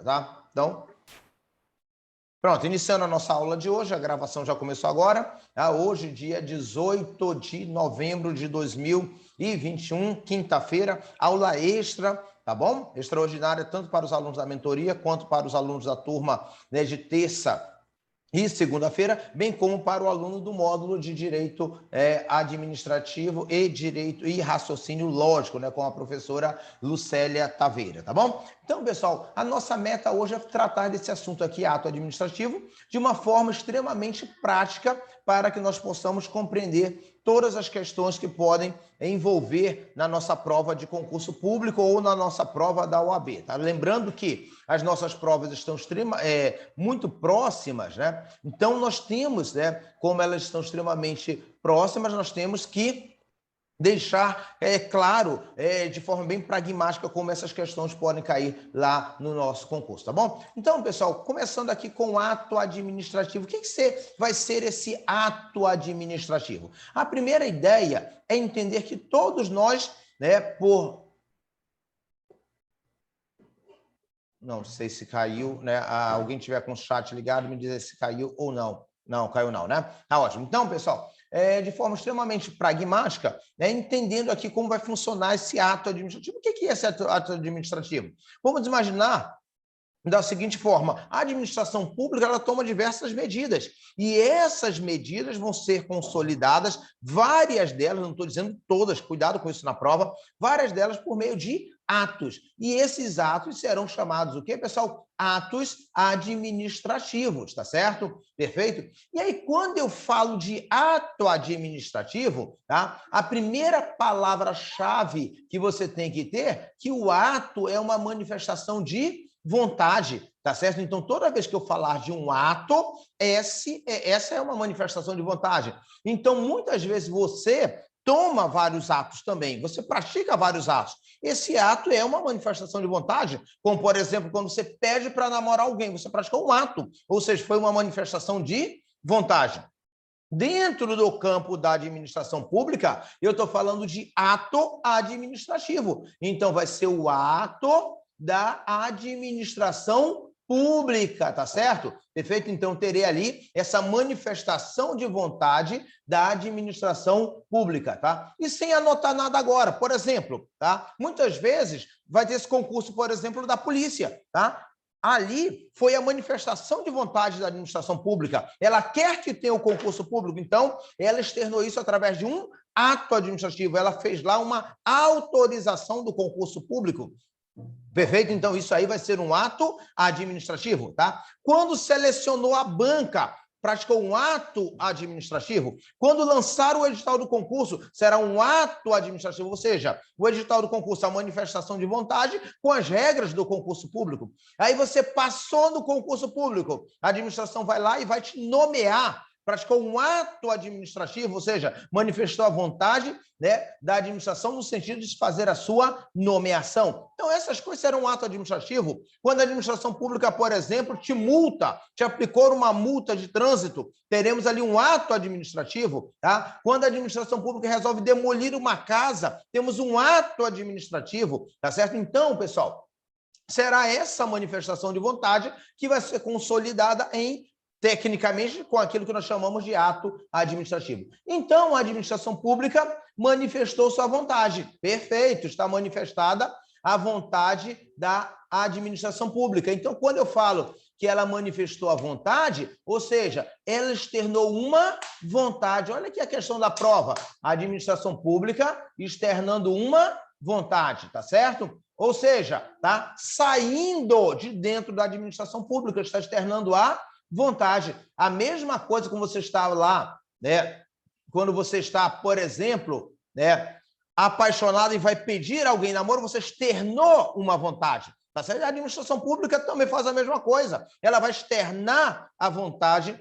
tá? Então, pronto, iniciando a nossa aula de hoje, a gravação já começou agora, tá? Hoje, dia 18 de novembro de 2021, quinta-feira, aula extra, tá bom? Extraordinária, tanto para os alunos da mentoria, quanto para os alunos da turma, né, de terça e segunda-feira, bem como para o aluno do módulo de Direito Administrativo e Direito e Raciocínio Lógico, né, com a professora Lucélia Taveira, tá bom? Então, pessoal, a nossa meta hoje é tratar desse assunto aqui, ato administrativo, de uma forma extremamente prática para que nós possamos compreender todas as questões que podem envolver na nossa prova de concurso público ou na nossa prova da OAB, tá? Lembrando que as nossas provas estão muito próximas, né? Então, nós temos, né, como elas estão extremamente próximas, nós temos que deixar claro, de forma bem pragmática, como essas questões podem cair lá no nosso concurso, tá bom? Então, pessoal, começando aqui com o ato administrativo. O que vai ser esse ato administrativo? A primeira ideia é entender que todos nós, né, Não sei se caiu, né? Alguém tiver com o chat ligado, me dizer se caiu ou não. Não, caiu não, né? Tá ótimo. Então, pessoal, de forma extremamente pragmática, né, entendendo aqui como vai funcionar esse ato administrativo. O que é esse ato administrativo? Vamos imaginar da seguinte forma: a administração pública ela toma diversas medidas e essas medidas vão ser consolidadas, várias delas, não estou dizendo todas, cuidado com isso na prova, várias delas por meio de atos. E esses atos serão chamados o quê, pessoal? Atos administrativos, tá certo? Perfeito? E aí, quando eu falo de ato administrativo, tá? A primeira palavra-chave que você tem que ter, que o ato é uma manifestação de vontade, tá certo? Então, toda vez que eu falar de um ato, essa é uma manifestação de vontade. Então, muitas vezes você toma vários atos também, você pratica vários atos. Esse ato é uma manifestação de vontade, como, por exemplo, quando você pede para namorar alguém, você praticou um ato, ou seja, foi uma manifestação de vontade. Dentro do campo da administração pública, eu estou falando de ato administrativo. Então, vai ser o ato da administração pública, tá certo? Perfeito? Então, terei ali essa manifestação de vontade da administração pública, tá? E sem anotar nada agora. Por exemplo, tá? Muitas vezes vai ter esse concurso, por exemplo, da polícia, tá? Ali foi a manifestação de vontade da administração pública. Ela quer que tenha o concurso público, então ela externou isso através de um ato administrativo. Ela fez lá uma autorização do concurso público. Perfeito? Então, isso aí vai ser um ato administrativo, tá? Quando selecionou a banca, praticou um ato administrativo. Quando lançar o edital do concurso, será um ato administrativo, ou seja, o edital do concurso é a manifestação de vontade com as regras do concurso público. Aí você passou no concurso público, a administração vai lá e vai te nomear, praticou um ato administrativo, ou seja, manifestou a vontade, né, da administração no sentido de fazer a sua nomeação. Então, essas coisas serão um ato administrativo. Quando a administração pública, por exemplo, te multa, te aplicou uma multa de trânsito, teremos ali um ato administrativo, tá? Quando a administração pública resolve demolir uma casa, temos um ato administrativo, tá certo? Então, pessoal, será essa manifestação de vontade que vai ser consolidada tecnicamente, com aquilo que nós chamamos de ato administrativo. Então, a administração pública manifestou sua vontade. Perfeito, está manifestada a vontade da administração pública. Então, quando eu falo que ela manifestou a vontade, ou seja, ela externou uma vontade. Olha aqui a questão da prova. A administração pública externando uma vontade, tá certo? Ou seja, tá saindo de dentro da administração pública, está externando a vontade. A mesma coisa quando você está lá, né? Quando você está, por exemplo, né, apaixonado e vai pedir alguém namoro, você externou uma vontade. Tá certo? A administração pública também faz a mesma coisa. Ela vai externar a vontade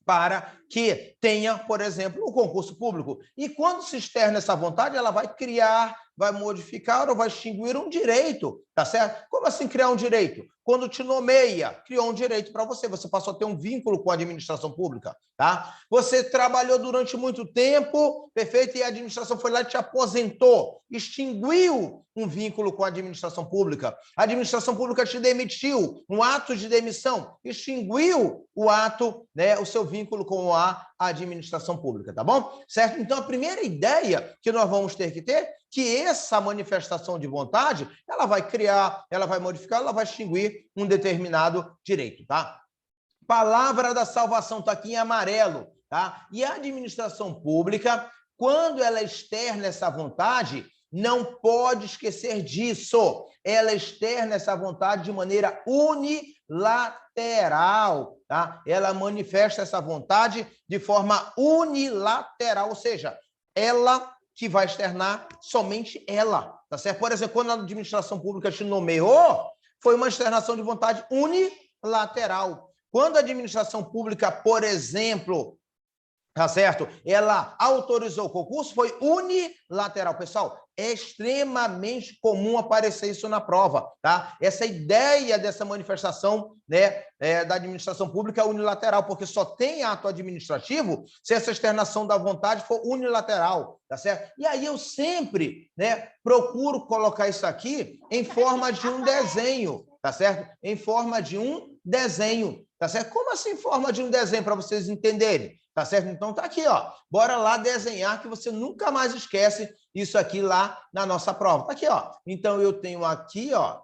para que tenha, por exemplo, o concurso público. E quando se externa essa vontade, ela vai criar, vai modificar ou vai extinguir um direito, tá certo? Como assim criar um direito? Quando te nomeia, criou um direito para você, você passou a ter um vínculo com a administração pública, tá? Você trabalhou durante muito tempo, perfeito, e a administração foi lá e te aposentou, extinguiu um vínculo com a administração pública. A administração pública te demitiu, um ato de demissão, extinguiu o ato, né, o seu vínculo com a administração pública, tá bom? Certo? Então, a primeira ideia que nós vamos ter que essa manifestação de vontade, ela vai criar, ela vai modificar, ela vai extinguir um determinado direito, tá? Palavra da salvação está aqui em amarelo, tá? E a administração pública, quando ela externa essa vontade, não pode esquecer disso. Ela externa essa vontade de maneira unilateral, tá? Ela manifesta essa vontade de forma unilateral, ou seja, ela que vai externar somente ela, tá certo? Por exemplo, quando a administração pública te nomeou, foi uma externação de vontade unilateral. Quando a administração pública, por exemplo, tá certo? Ela autorizou o concurso, foi unilateral. Pessoal, é extremamente comum aparecer isso na prova, tá? Essa ideia dessa manifestação, né, da administração pública é unilateral, porque só tem ato administrativo se essa externação da vontade for unilateral, tá certo? E aí eu sempre, né, procuro colocar isso aqui em forma de um desenho, tá certo? Em forma de um desenho, tá certo? Como assim em forma de um desenho, para vocês entenderem? Tá certo? Então tá aqui, ó. Bora lá desenhar que você nunca mais esquece isso aqui lá na nossa prova. Tá aqui, ó. Então eu tenho aqui, ó,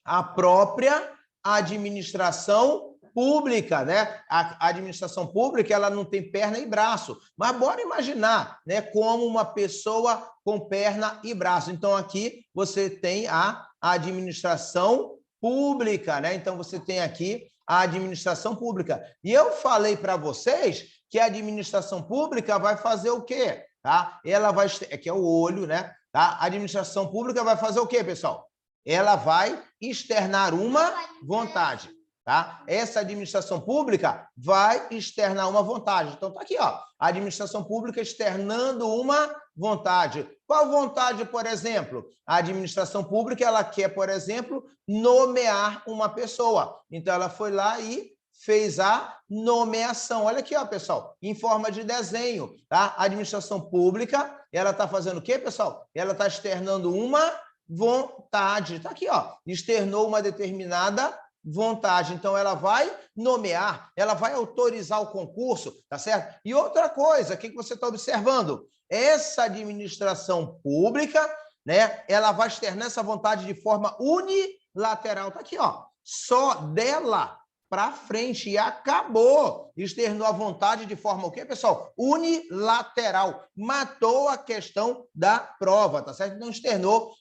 a própria administração pública, né? A administração pública, ela não tem perna e braço. Mas bora imaginar, né, como uma pessoa com perna e braço. Então aqui você tem a administração pública, né? Então você tem aqui a administração pública. E eu falei para vocês que a administração pública vai fazer o quê? Tá? Ela vai... Aqui é o olho, né? Tá? A administração pública vai fazer o quê, pessoal? Ela vai externar uma vontade. Tá? Essa administração pública vai externar uma vontade. Então, tá aqui, ó. A administração pública externando uma vontade. Qual vontade, por exemplo? A administração pública, ela quer, por exemplo, nomear uma pessoa. Então, ela foi lá e fez a nomeação. Olha aqui, ó, pessoal, em forma de desenho, tá? A administração pública, ela está fazendo o quê, pessoal? Ela está externando uma vontade. Está aqui, ó, externou uma determinada vontade. Então, ela vai nomear, ela vai autorizar o concurso, tá certo? E outra coisa, o que você está observando? Essa administração pública, né, ela vai externar essa vontade de forma unilateral. Tá aqui, ó, só dela para frente e acabou. Externou a vontade de forma o quê, pessoal? Unilateral. Matou a questão da prova, tá certo? Não externou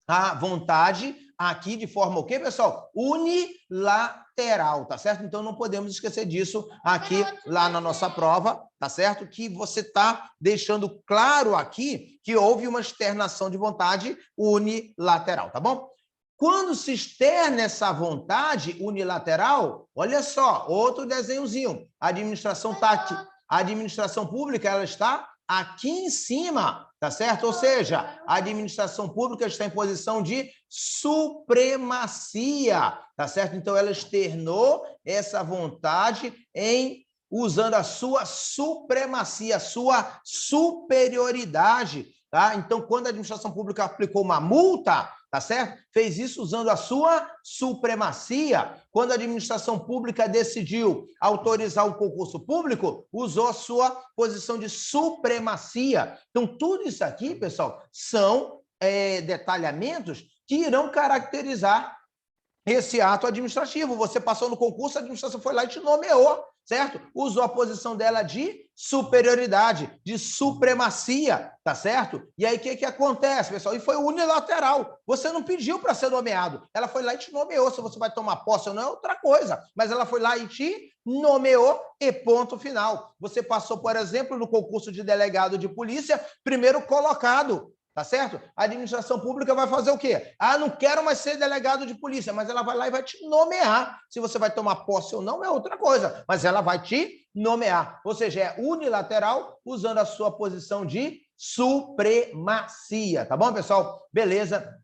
a vontade aqui de forma o quê, pessoal? Unilateral, tá certo? Então não podemos esquecer disso aqui lá na nossa prova, tá certo? Que você está deixando claro aqui que houve uma externação de vontade unilateral, tá bom? Quando se externa essa vontade unilateral, olha só, outro desenhozinho. A administração está aqui. A administração pública, ela está aqui em cima, tá certo? Ou seja, a administração pública está em posição de supremacia, tá certo? Então, ela externou essa vontade usando a sua supremacia, a sua superioridade, tá? Então, quando a administração pública aplicou uma multa, tá certo? Fez isso usando a sua supremacia. Quando a administração pública decidiu autorizar o concurso público, usou a sua posição de supremacia. Então, tudo isso aqui, pessoal, são detalhamentos que irão caracterizar esse ato administrativo. Você passou no concurso, a administração foi lá e te nomeou, certo? Usou a posição dela de superioridade, de supremacia, tá certo? E aí, o que acontece, pessoal? E foi unilateral. Você não pediu para ser nomeado. Ela foi lá e te nomeou. Se você vai tomar posse ou não é outra coisa. Mas ela foi lá e te nomeou e ponto final. Você passou, por exemplo, no concurso de delegado de polícia, primeiro colocado. Tá certo? A administração pública vai fazer o quê? Ah, não quero mais ser delegado de polícia, mas ela vai lá e vai te nomear. Se você vai tomar posse ou não é outra coisa, mas ela vai te nomear. Ou seja, é unilateral, usando a sua posição de supremacia. Tá bom, pessoal? Beleza.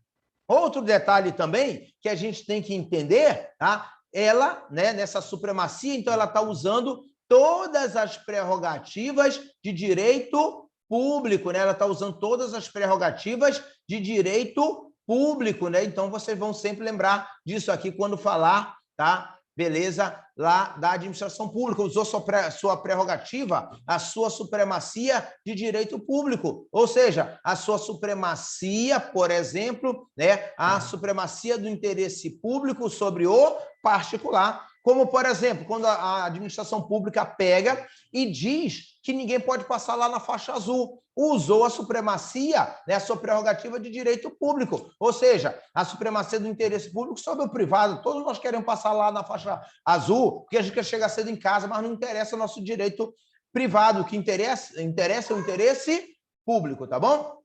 Outro detalhe também que a gente tem que entender, tá? Ela, né, nessa supremacia, então ela está usando todas as prerrogativas de direito público, né? Ela está usando todas as prerrogativas de direito público, né? Então vocês vão sempre lembrar disso aqui quando falar, tá? Beleza? Lá da administração pública, usou sua prerrogativa, a sua supremacia de direito público, ou seja, a sua supremacia, por exemplo, né, a supremacia do interesse público sobre o particular. Como, por exemplo, quando a administração pública pega e diz que ninguém pode passar lá na faixa azul, usou a supremacia, né, a sua prerrogativa de direito público, ou seja, a supremacia do interesse público sobre o privado. Todos nós queremos passar lá na faixa azul, porque a gente quer chegar cedo em casa, mas não interessa o nosso direito privado, o que interessa é o interesse público, tá bom?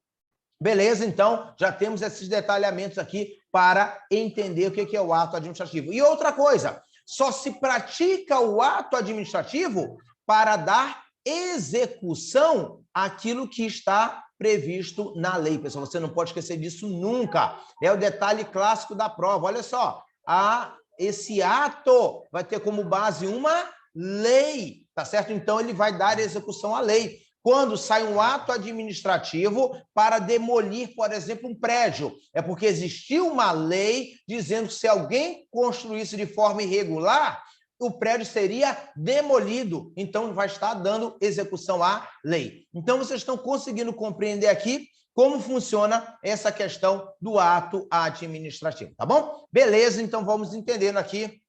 Beleza, então já temos esses detalhamentos aqui para entender o que é o ato administrativo. E outra coisa, só se pratica o ato administrativo para dar execução àquilo que está previsto na lei, pessoal. Você não pode esquecer disso nunca. É o detalhe clássico da prova. Olha só, esse ato vai ter como base uma lei, tá certo? Então, ele vai dar execução à lei. Quando sai um ato administrativo para demolir, por exemplo, um prédio, é porque existiu uma lei dizendo que se alguém construísse de forma irregular, o prédio seria demolido. Então, vai estar dando execução à lei. Então, vocês estão conseguindo compreender aqui como funciona essa questão do ato administrativo, tá bom? Beleza, então vamos entendendo aqui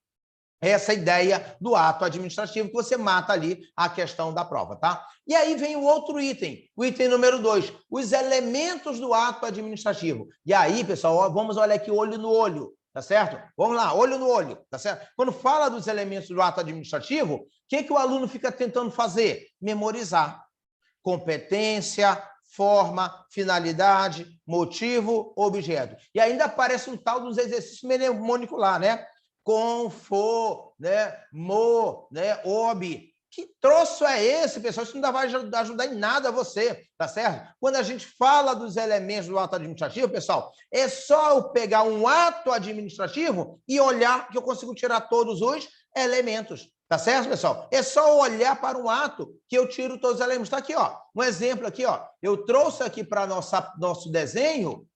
essa ideia do ato administrativo, que você mata ali a questão da prova, tá? E aí vem o outro item, o item número 2, os elementos do ato administrativo. E aí, pessoal, ó, vamos olhar aqui olho no olho, tá certo? Vamos lá, olho no olho, tá certo? Quando fala dos elementos do ato administrativo, o que o aluno fica tentando fazer? Memorizar. Competência, forma, finalidade, motivo, objeto. E ainda aparece um tal dos exercícios mnemônicos lá, né? Com, for, né? Mo, né? Ob. Que troço é esse, pessoal? Isso não vai ajudar em nada você, tá certo? Quando a gente fala dos elementos do ato administrativo, pessoal, é só eu pegar um ato administrativo e olhar que eu consigo tirar todos os elementos. Tá certo, pessoal? É só olhar para um ato que eu tiro todos os elementos. Está aqui, ó. Um exemplo aqui, ó. Eu trouxe aqui para nosso desenho,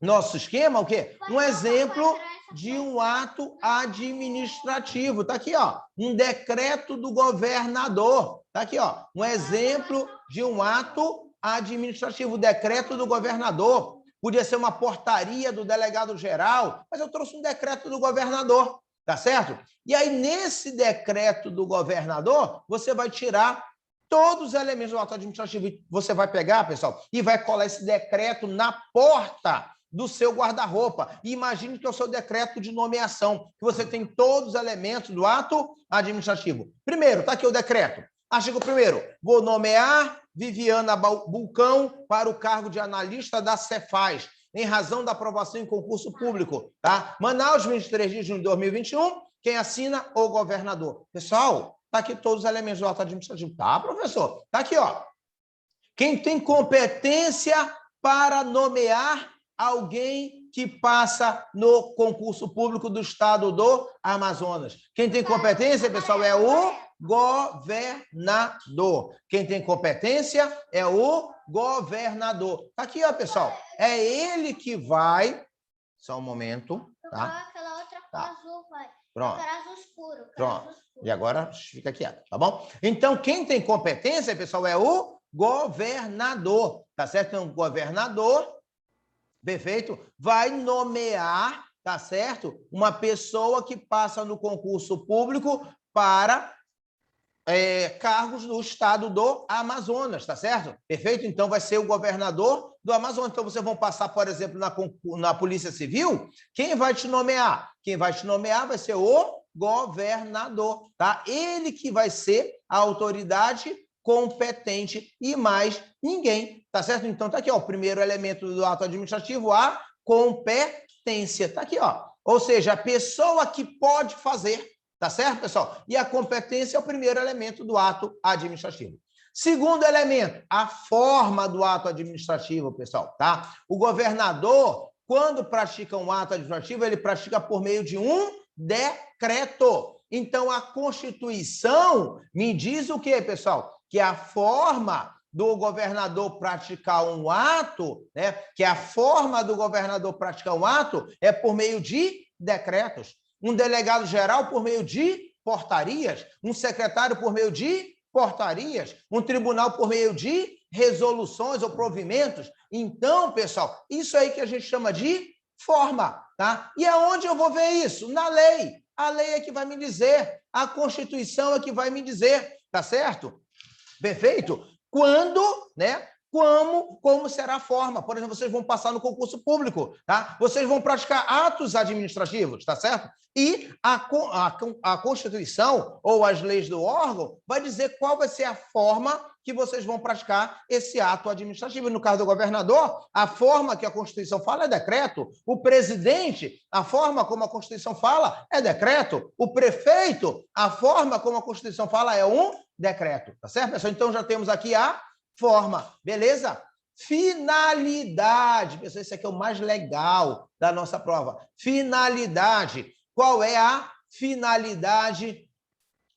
nosso esquema, o quê? Um exemplo de um ato administrativo. Está aqui, ó. Um decreto do governador. Está aqui, ó. Um exemplo de um ato administrativo. O decreto do governador. Podia ser uma portaria do delegado geral, mas eu trouxe um decreto do governador. Tá certo? E aí, nesse decreto do governador, você vai tirar todos os elementos do ato administrativo. Você vai pegar, pessoal, e vai colar esse decreto na porta do seu guarda-roupa. E imagine que é o seu decreto de nomeação, que você tem todos os elementos do ato administrativo. Primeiro, tá aqui o decreto. Artigo 1º, vou nomear Viviana Bulcão para o cargo de analista da Cefaz, em razão da aprovação em concurso público, tá? Manaus, 23 de junho de 2021, quem assina? O governador. Pessoal, tá aqui todos os elementos do ato administrativo. Tá, professor? Tá aqui, ó. Quem tem competência para nomear alguém que passa no concurso público do estado do Amazonas. Quem tem competência, pessoal, é o governador. Quem tem competência é o governador. Tá aqui, ó, pessoal. É ele que vai... Só um momento, tá? Aquela outra cor azul, vai. Pronto. Azul escuro. Pronto. E agora fica quieto, tá bom? Então, quem tem competência, pessoal, é o governador. Tá certo? Então, o governador, perfeito, vai nomear, tá certo? Uma pessoa que passa no concurso público para cargos do estado do Amazonas, tá certo? Perfeito? Então, vai ser o governador do Amazonas. Então, vocês vão passar, por exemplo, na Polícia Civil. Quem vai te nomear? Quem vai te nomear vai ser o governador, tá? Ele que vai ser a autoridade competente e mais ninguém, tá certo? Então, tá aqui, ó, o primeiro elemento do ato administrativo, a competência. Tá aqui, ó. Ou seja, a pessoa que pode fazer. Tá certo, pessoal? E a competência é o primeiro elemento do ato administrativo. Segundo elemento, a forma do ato administrativo, pessoal, tá? O governador, quando pratica um ato administrativo, ele pratica por meio de um decreto. Então, a Constituição me diz o quê, pessoal? Que a forma do governador praticar um ato, né? Que a forma do governador praticar um ato é por meio de decretos. Um delegado geral por meio de portarias, um secretário por meio de portarias, um tribunal por meio de resoluções ou provimentos. Então, pessoal, isso aí que a gente chama de forma, tá? E aonde eu vou ver isso? Na lei. A lei é que vai me dizer, a Constituição é que vai me dizer, tá certo? Perfeito? Quando, né? Como será a forma? Por exemplo, vocês vão passar no concurso público, tá? Vocês vão praticar atos administrativos, tá certo? E a Constituição ou as leis do órgão vai dizer qual vai ser a forma que vocês vão praticar esse ato administrativo. E no caso do governador, a forma que a Constituição fala é decreto. O presidente, a forma como a Constituição fala é decreto. O prefeito, a forma como a Constituição fala é um decreto, tá certo, pessoal? Então, já temos aqui a forma, beleza? Finalidade, pessoal, esse aqui é o mais legal da nossa prova. Finalidade. Qual é a finalidade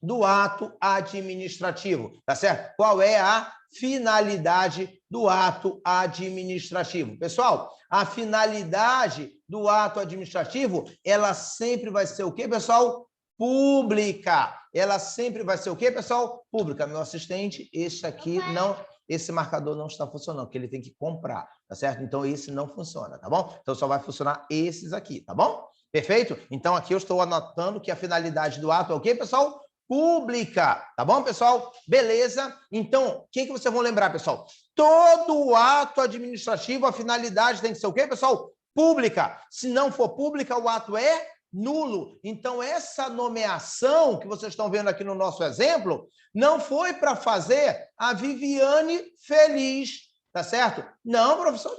do ato administrativo? Tá certo? Qual é a finalidade do ato administrativo? Pessoal, a finalidade do ato administrativo, ela sempre vai ser o quê, pessoal? Pública. Ela sempre vai ser o quê, pessoal? Pública. Meu assistente, esse aqui não... Esse marcador não está funcionando, porque ele tem que comprar, tá certo? Então, esse não funciona, tá bom? Então, só vai funcionar esses aqui, tá bom? Perfeito? Então, aqui eu estou anotando que a finalidade do ato é o quê, pessoal? Pública, tá bom, pessoal? Beleza? Então, o que vocês vão lembrar, pessoal? Todo ato administrativo, a finalidade tem que ser o quê, pessoal? Pública. Se não for pública, o ato é nulo. Então, essa nomeação que vocês estão vendo aqui no nosso exemplo, não foi para fazer a Viviane feliz, tá certo? Não, professor,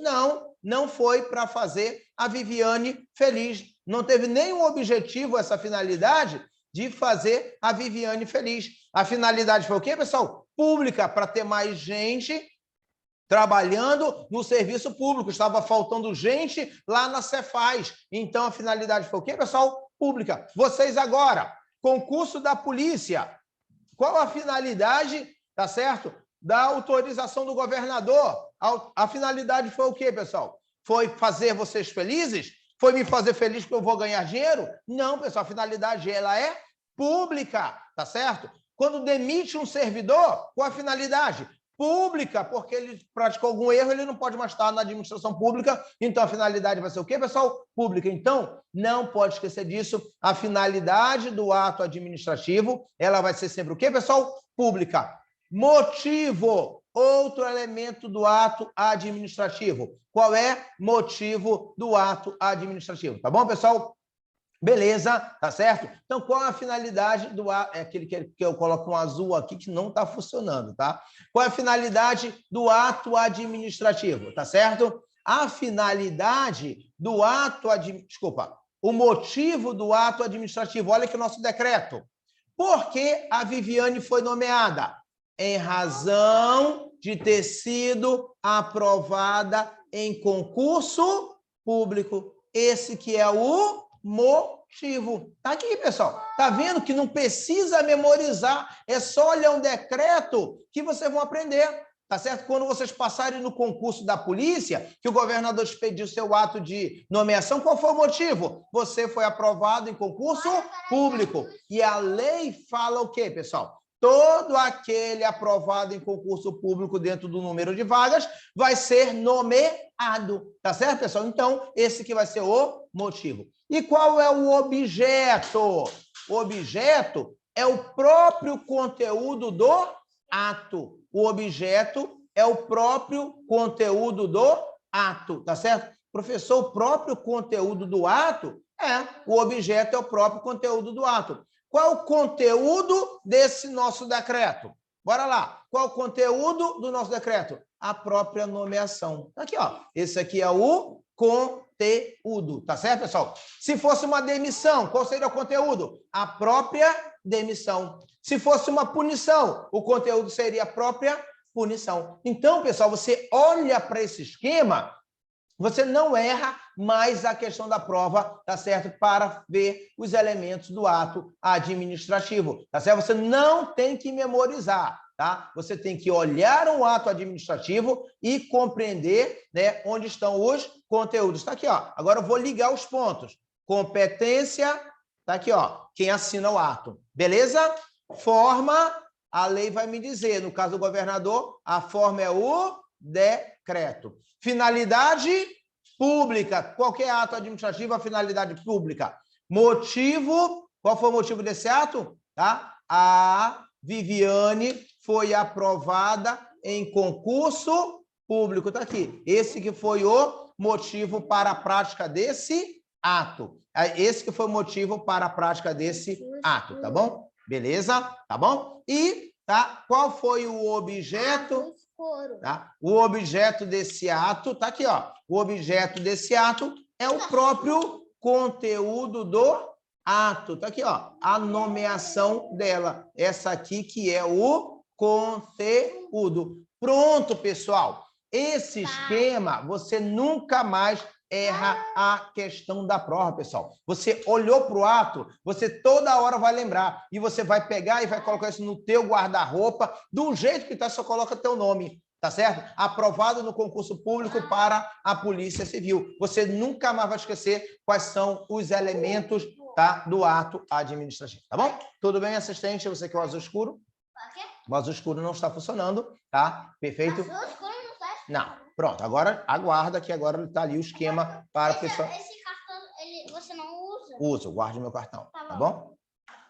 não foi para fazer a Viviane feliz. Não teve nenhum objetivo, essa finalidade, de fazer a Viviane feliz. A finalidade foi o quê, pessoal? Pública, para ter mais gente trabalhando no serviço público. Estava faltando gente lá na Cefaz. Então, a finalidade foi o quê, pessoal? Pública. Vocês agora, concurso da polícia. Qual a finalidade, tá certo? Da autorização do governador. A finalidade foi o quê, pessoal? Foi fazer vocês felizes? Foi me fazer feliz porque eu vou ganhar dinheiro? Não, pessoal, a finalidade ela é pública, tá certo? Quando demite um servidor, qual a finalidade? Pública, porque ele praticou algum erro, ele não pode mais estar na administração pública, então a finalidade vai ser o quê, pessoal? Pública. Então, não pode esquecer disso, a finalidade do ato administrativo, ela vai ser sempre o quê, pessoal? Pública. Motivo, outro elemento do ato administrativo. Qual é motivo do ato administrativo? Tá bom, pessoal? Beleza, tá certo? Então, qual é a finalidade do ato? É aquele que eu coloco um azul aqui que não está funcionando, tá? Qual é a finalidade do ato administrativo, tá certo? A finalidade do ato administrativo... o motivo do ato administrativo. Olha aqui o nosso decreto. Por que a Viviane foi nomeada? Em razão de ter sido aprovada em concurso público. Esse que é o motivo. Tá aqui, pessoal. Tá vendo que não precisa memorizar, é só olhar um decreto que vocês vão aprender, tá certo? Quando vocês passarem no concurso da polícia, que o governador expediu seu ato de nomeação, qual foi o motivo? Você foi aprovado em concurso público. E a lei fala o quê, pessoal? Todo aquele aprovado em concurso público dentro do número de vagas vai ser nomeado, tá certo, pessoal? Então, esse que vai ser o motivo. E qual é o objeto? O objeto é o próprio conteúdo do ato. O objeto é o próprio conteúdo do ato, tá certo? Professor, o próprio conteúdo do ato? O objeto é o próprio conteúdo do ato. Qual é o conteúdo desse nosso decreto? Bora lá. Qual é o conteúdo do nosso decreto? A própria nomeação. Aqui, ó. Esse aqui é o conteúdo, tá certo, pessoal? Se fosse uma demissão, qual seria o conteúdo? A própria demissão. Se fosse uma punição, o conteúdo seria a própria punição. Então, pessoal, você olha para esse esquema você não erra mais a questão da prova, tá certo? Para ver os elementos do ato administrativo, tá certo? Você não tem que memorizar, tá? Você tem que olhar o ato administrativo e compreender, né, onde estão os conteúdos. Está aqui, ó. Agora eu vou ligar os pontos. Competência, tá aqui, ó. Quem assina o ato, beleza? Forma, a lei vai me dizer, no caso do governador, a forma é o decreto. Finalidade pública. Qualquer ato administrativo, a finalidade pública. Motivo, qual foi o motivo desse ato? Tá? A Viviane foi aprovada em concurso público. Está aqui. Esse que foi o motivo para a prática desse ato. Esse que foi o motivo para a prática desse ato, tá bom? Beleza? Tá bom? E, tá? Qual foi o objeto? Tá? O objeto desse ato, tá aqui, ó. O objeto desse ato é o próprio conteúdo do ato. Tá aqui, ó. A nomeação dela. Essa aqui que é o conteúdo. Pronto, pessoal. Esse esquema, você nunca mais erra a questão da prova, pessoal. Você olhou para o ato, você toda hora vai lembrar. E você vai pegar e vai colocar isso no teu guarda-roupa, do jeito que está, só coloca teu nome, tá certo? Aprovado no concurso público para a Polícia Civil. Você nunca mais vai esquecer quais são os elementos, tá, do ato administrativo, tá bom? Tudo bem, assistente? Você quer o azul escuro? O azul escuro não está funcionando, tá? Perfeito? Azul escuro não está. Não. Pronto, agora aguarda que agora está ali o esquema para a pessoa... Esse cartão, você não usa? Uso, guarde meu cartão, tá bom?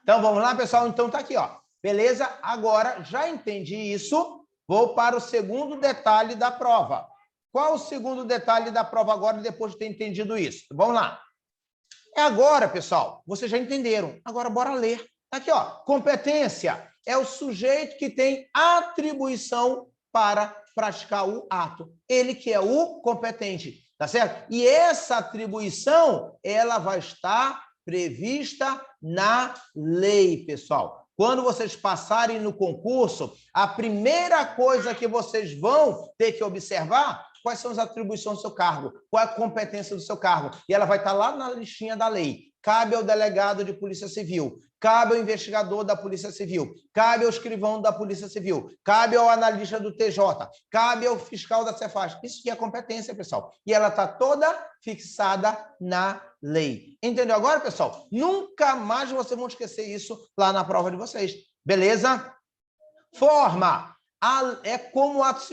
Então, vamos lá, pessoal? Então, tá aqui, ó. Beleza? Agora, já entendi isso, vou para o segundo detalhe da prova. Qual o segundo detalhe da prova agora, depois de ter entendido isso? Vamos lá. Agora, pessoal, vocês já entenderam. Agora, bora ler. Tá aqui, ó. Competência é o sujeito que tem atribuição para praticar o ato. Ele que é o competente, tá certo? E essa atribuição, ela vai estar prevista na lei, pessoal. Quando vocês passarem no concurso, a primeira coisa que vocês vão ter que observar, quais são as atribuições do seu cargo, qual é a competência do seu cargo. E ela vai estar lá na listinha da lei. Cabe ao delegado de Polícia Civil, cabe ao investigador da Polícia Civil, cabe ao escrivão da Polícia Civil, cabe ao analista do TJ, cabe ao fiscal da Cefaz. Isso que é competência, pessoal. E ela está toda fixada na lei. Entendeu agora, pessoal? Nunca mais vocês vão esquecer isso lá na prova de vocês. Beleza? Forma. É como o ato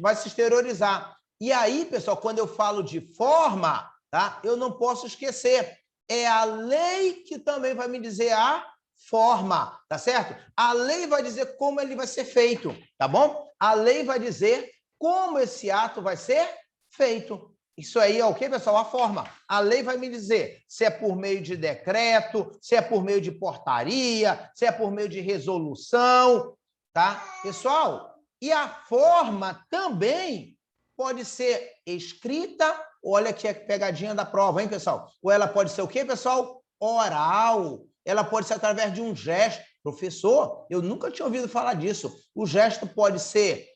vai se exteriorizar. E aí, pessoal, quando eu falo de forma, tá? Eu não posso esquecer. É a lei que também vai me dizer a forma, tá certo? A lei vai dizer como ele vai ser feito, tá bom? A lei vai dizer como esse ato vai ser feito. Isso aí é o quê, pessoal? A forma. A lei vai me dizer se é por meio de decreto, se é por meio de portaria, se é por meio de resolução, tá? Pessoal, e a forma também pode ser escrita. Olha aqui a pegadinha da prova, hein, pessoal? Ou ela pode ser o quê, pessoal? Oral. Ela pode ser através de um gesto. Professor, eu nunca tinha ouvido falar disso. O gesto pode ser...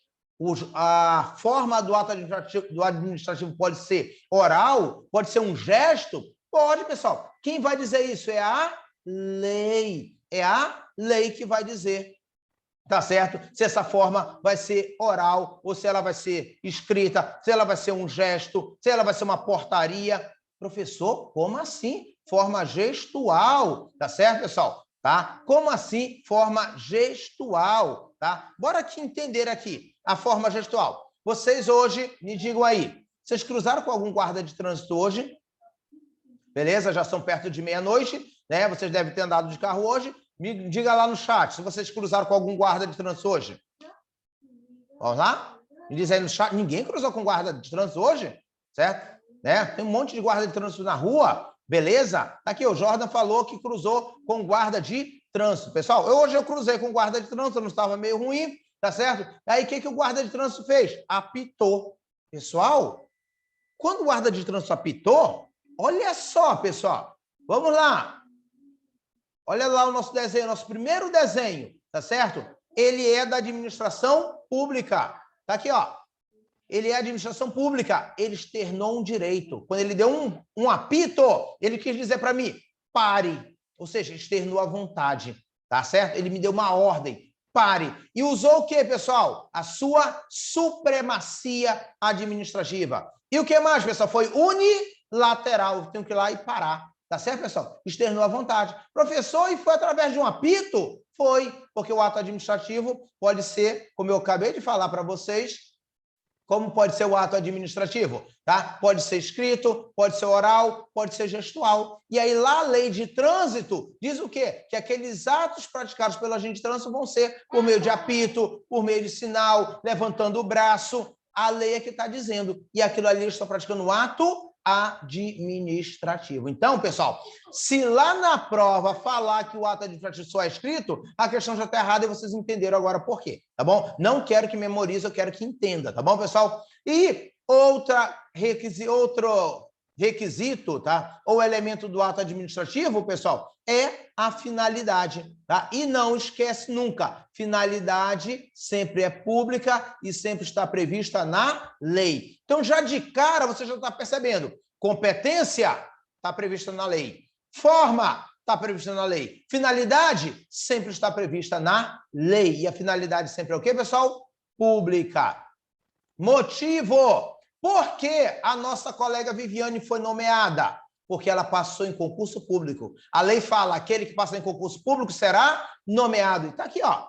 A forma do ato administrativo pode ser oral? Pode ser um gesto? Pode, pessoal. Quem vai dizer isso? É a lei. É a lei que vai dizer. Tá certo? Se essa forma vai ser oral, ou se ela vai ser escrita, se ela vai ser um gesto, se ela vai ser uma portaria. Professor, como assim? Forma gestual, tá certo, pessoal? Tá? Como assim forma gestual? Tá? Bora aqui entender aqui a forma gestual. Vocês hoje, me digam aí, vocês cruzaram com algum guarda de trânsito hoje? Beleza? Já são perto de meia-noite, né? Vocês devem ter andado de carro hoje. Me diga lá no chat se vocês cruzaram com algum guarda de trânsito hoje. Vamos lá? Me diz aí no chat. Ninguém cruzou com guarda de trânsito hoje? Certo? Né? Tem um monte de guarda de trânsito na rua. Beleza? Tá aqui, o Jordan falou que cruzou com guarda de trânsito. Pessoal, hoje eu cruzei com guarda de trânsito, não estava meio ruim, tá certo? Aí o que o guarda de trânsito fez? Apitou. Pessoal, quando o guarda de trânsito apitou, olha só, pessoal. Vamos lá. Olha lá o nosso desenho, nosso primeiro desenho, tá certo? Ele é da administração pública. Tá aqui, ó. ele é administração pública, ele externou um direito. Quando ele deu um apito, ele quis dizer para mim, pare. Ou seja, externou a vontade, tá certo? Ele me deu uma ordem, pare. E usou o quê, pessoal? A sua supremacia administrativa. E o que mais, pessoal? Foi unilateral. Eu tenho que ir lá e parar. Tá certo, pessoal? Externou a vontade. Professor, e foi através de um apito? Foi, porque o ato administrativo pode ser, como eu acabei de falar para vocês, como pode ser o ato administrativo, tá? Pode ser escrito, pode ser oral, pode ser gestual. E aí lá a lei de trânsito diz o quê? Que aqueles atos praticados pela agente de trânsito vão ser por meio de apito, por meio de sinal, levantando o braço. A lei é que está dizendo. E aquilo ali eles estão praticando um ato administrativo. Então, pessoal, se lá na prova falar que o ato administrativo só é escrito, a questão já está errada e vocês entenderam agora por quê, tá bom? Não quero que memorize, eu quero que entenda, tá bom, pessoal? E outro requisito, tá? Ou elemento do ato administrativo, pessoal, é a finalidade, tá? E não esquece nunca, finalidade sempre é pública e sempre está prevista na lei. Então, já de cara, você já está percebendo, competência está prevista na lei, forma está prevista na lei, finalidade sempre está prevista na lei. E a finalidade sempre é o quê, pessoal? Pública. Motivo. Por que a nossa colega Viviane foi nomeada? Porque ela passou em concurso público. A lei fala, aquele que passa em concurso público será nomeado. E está aqui, ó.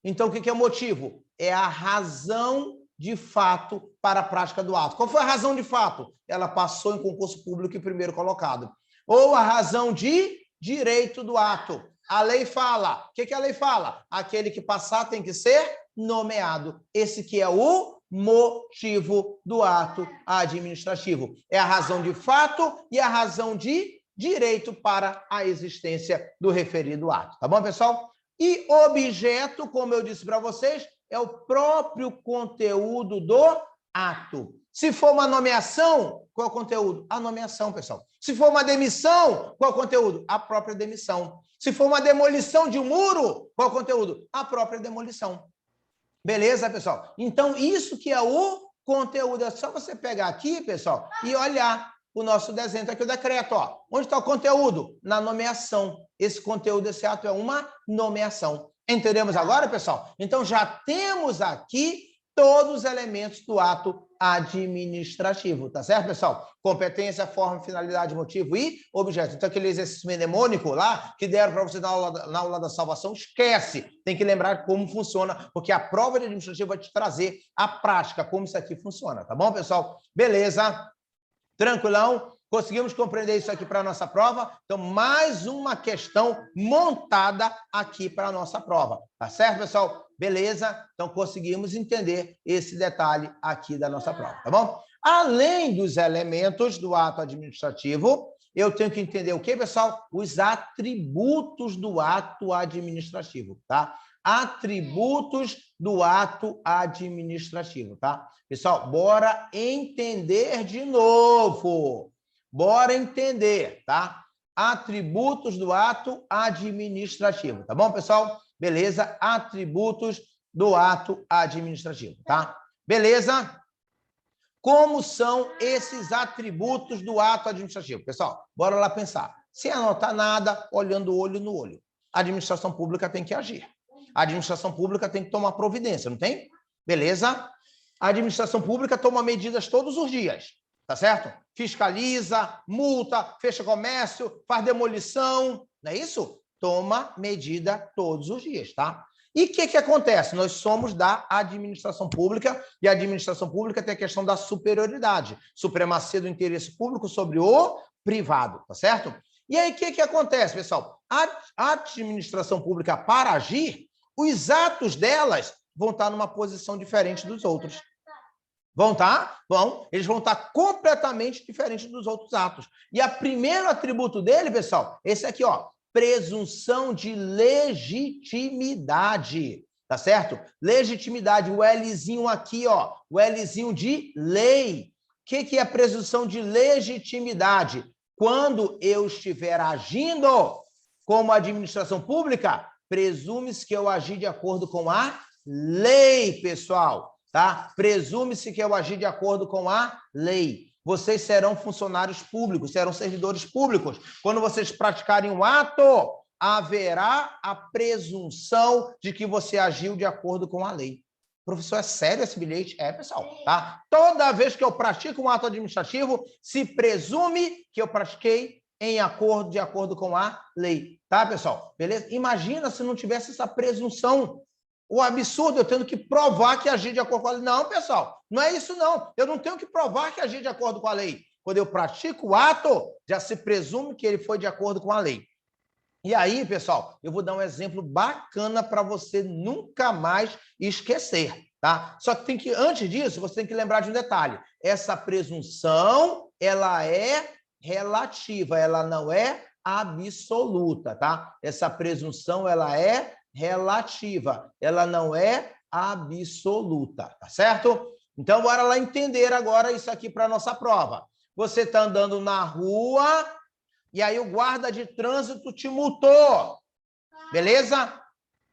Então, o que é o motivo? É a razão de fato para a prática do ato. Qual foi a razão de fato? Ela passou em concurso público em primeiro colocado. Ou a razão de direito do ato. A lei fala. O que a lei fala? Aquele que passar tem que ser nomeado. Esse que é o motivo do ato administrativo. É a razão de fato e a razão de direito para a existência do referido ato. Tá bom, pessoal? E objeto, como eu disse para vocês, é o próprio conteúdo do ato. Se for uma nomeação, qual é o conteúdo? A nomeação, pessoal. Se for uma demissão, qual é o conteúdo? A própria demissão. Se for uma demolição de um muro, qual é o conteúdo? A própria demolição. Beleza, pessoal? Então, isso que é o conteúdo. É só você pegar aqui, pessoal, e olhar o nosso desenho. Está aqui o decreto, ó. Onde está o conteúdo? Na nomeação. Esse conteúdo desse ato é uma nomeação. Entendemos agora, pessoal? Então, já temos aqui todos os elementos do ato administrativo, tá certo, pessoal? Competência, forma, finalidade, motivo e objeto. Então, aquele exercício mnemônico lá, que deram para você na aula da salvação, esquece. Tem que lembrar como funciona, porque a prova de administrativo vai te trazer a prática, como isso aqui funciona, tá bom, pessoal? Beleza? Tranquilão? Conseguimos compreender isso aqui para a nossa prova? Então, mais uma questão montada aqui para a nossa prova. Tá certo, pessoal? Beleza? Então, conseguimos entender esse detalhe aqui da nossa prova, tá bom? Além dos elementos do ato administrativo, eu tenho que entender o quê, pessoal? Os atributos do ato administrativo, tá? Atributos do ato administrativo, tá? Pessoal, bora entender de novo. Bora entender, tá? Atributos do ato administrativo, tá bom, pessoal? Beleza? Atributos do ato administrativo, tá? Beleza? Como são esses atributos do ato administrativo? Pessoal, bora lá pensar. Sem anotar nada, olhando olho no olho. A administração pública tem que agir. A administração pública tem que tomar providência, não tem? Beleza? A administração pública toma medidas todos os dias, tá certo? Fiscaliza, multa, fecha comércio, faz demolição, não é isso? Toma medida todos os dias, tá? E o que acontece? Nós somos da administração pública e a administração pública tem a questão da superioridade, supremacia do interesse público sobre o privado, tá certo? E aí, o que acontece, pessoal? A administração pública, para agir, os atos delas vão estar numa posição diferente dos outros. Vão estar? Bom, eles vão estar completamente diferentes dos outros atos. E o primeiro atributo dele, pessoal, esse aqui, ó, presunção de legitimidade, tá certo? Legitimidade, o Lzinho aqui, ó, o Lzinho de lei. O que é presunção de legitimidade? Quando eu estiver agindo como administração pública, presume-se que eu agi de acordo com a lei, pessoal. tá? Presume-se que eu agi de acordo com a lei. Vocês serão funcionários públicos, serão servidores públicos. Quando vocês praticarem um ato, haverá a presunção de que você agiu de acordo com a lei. Professor, é sério esse bilhete? É, pessoal, tá? Toda vez que eu pratico um ato administrativo, se presume que eu pratiquei de acordo com a lei, tá, pessoal? Beleza? Imagina se não tivesse essa presunção. O absurdo, eu tendo que provar que agi de acordo com a lei. Não, pessoal, não é isso, não. Eu não tenho que provar que agi de acordo com a lei. Quando eu pratico o ato, já se presume que ele foi de acordo com a lei. E aí, pessoal, eu vou dar um exemplo bacana para você nunca mais esquecer, tá? Só que antes disso, você tem que lembrar de um detalhe. Essa presunção, ela é relativa, ela não é absoluta, tá? Essa presunção, ela é relativa, ela não é absoluta, tá certo? Então, bora lá entender agora isso aqui para a nossa prova. Você está andando na rua e aí o guarda de trânsito te multou, beleza?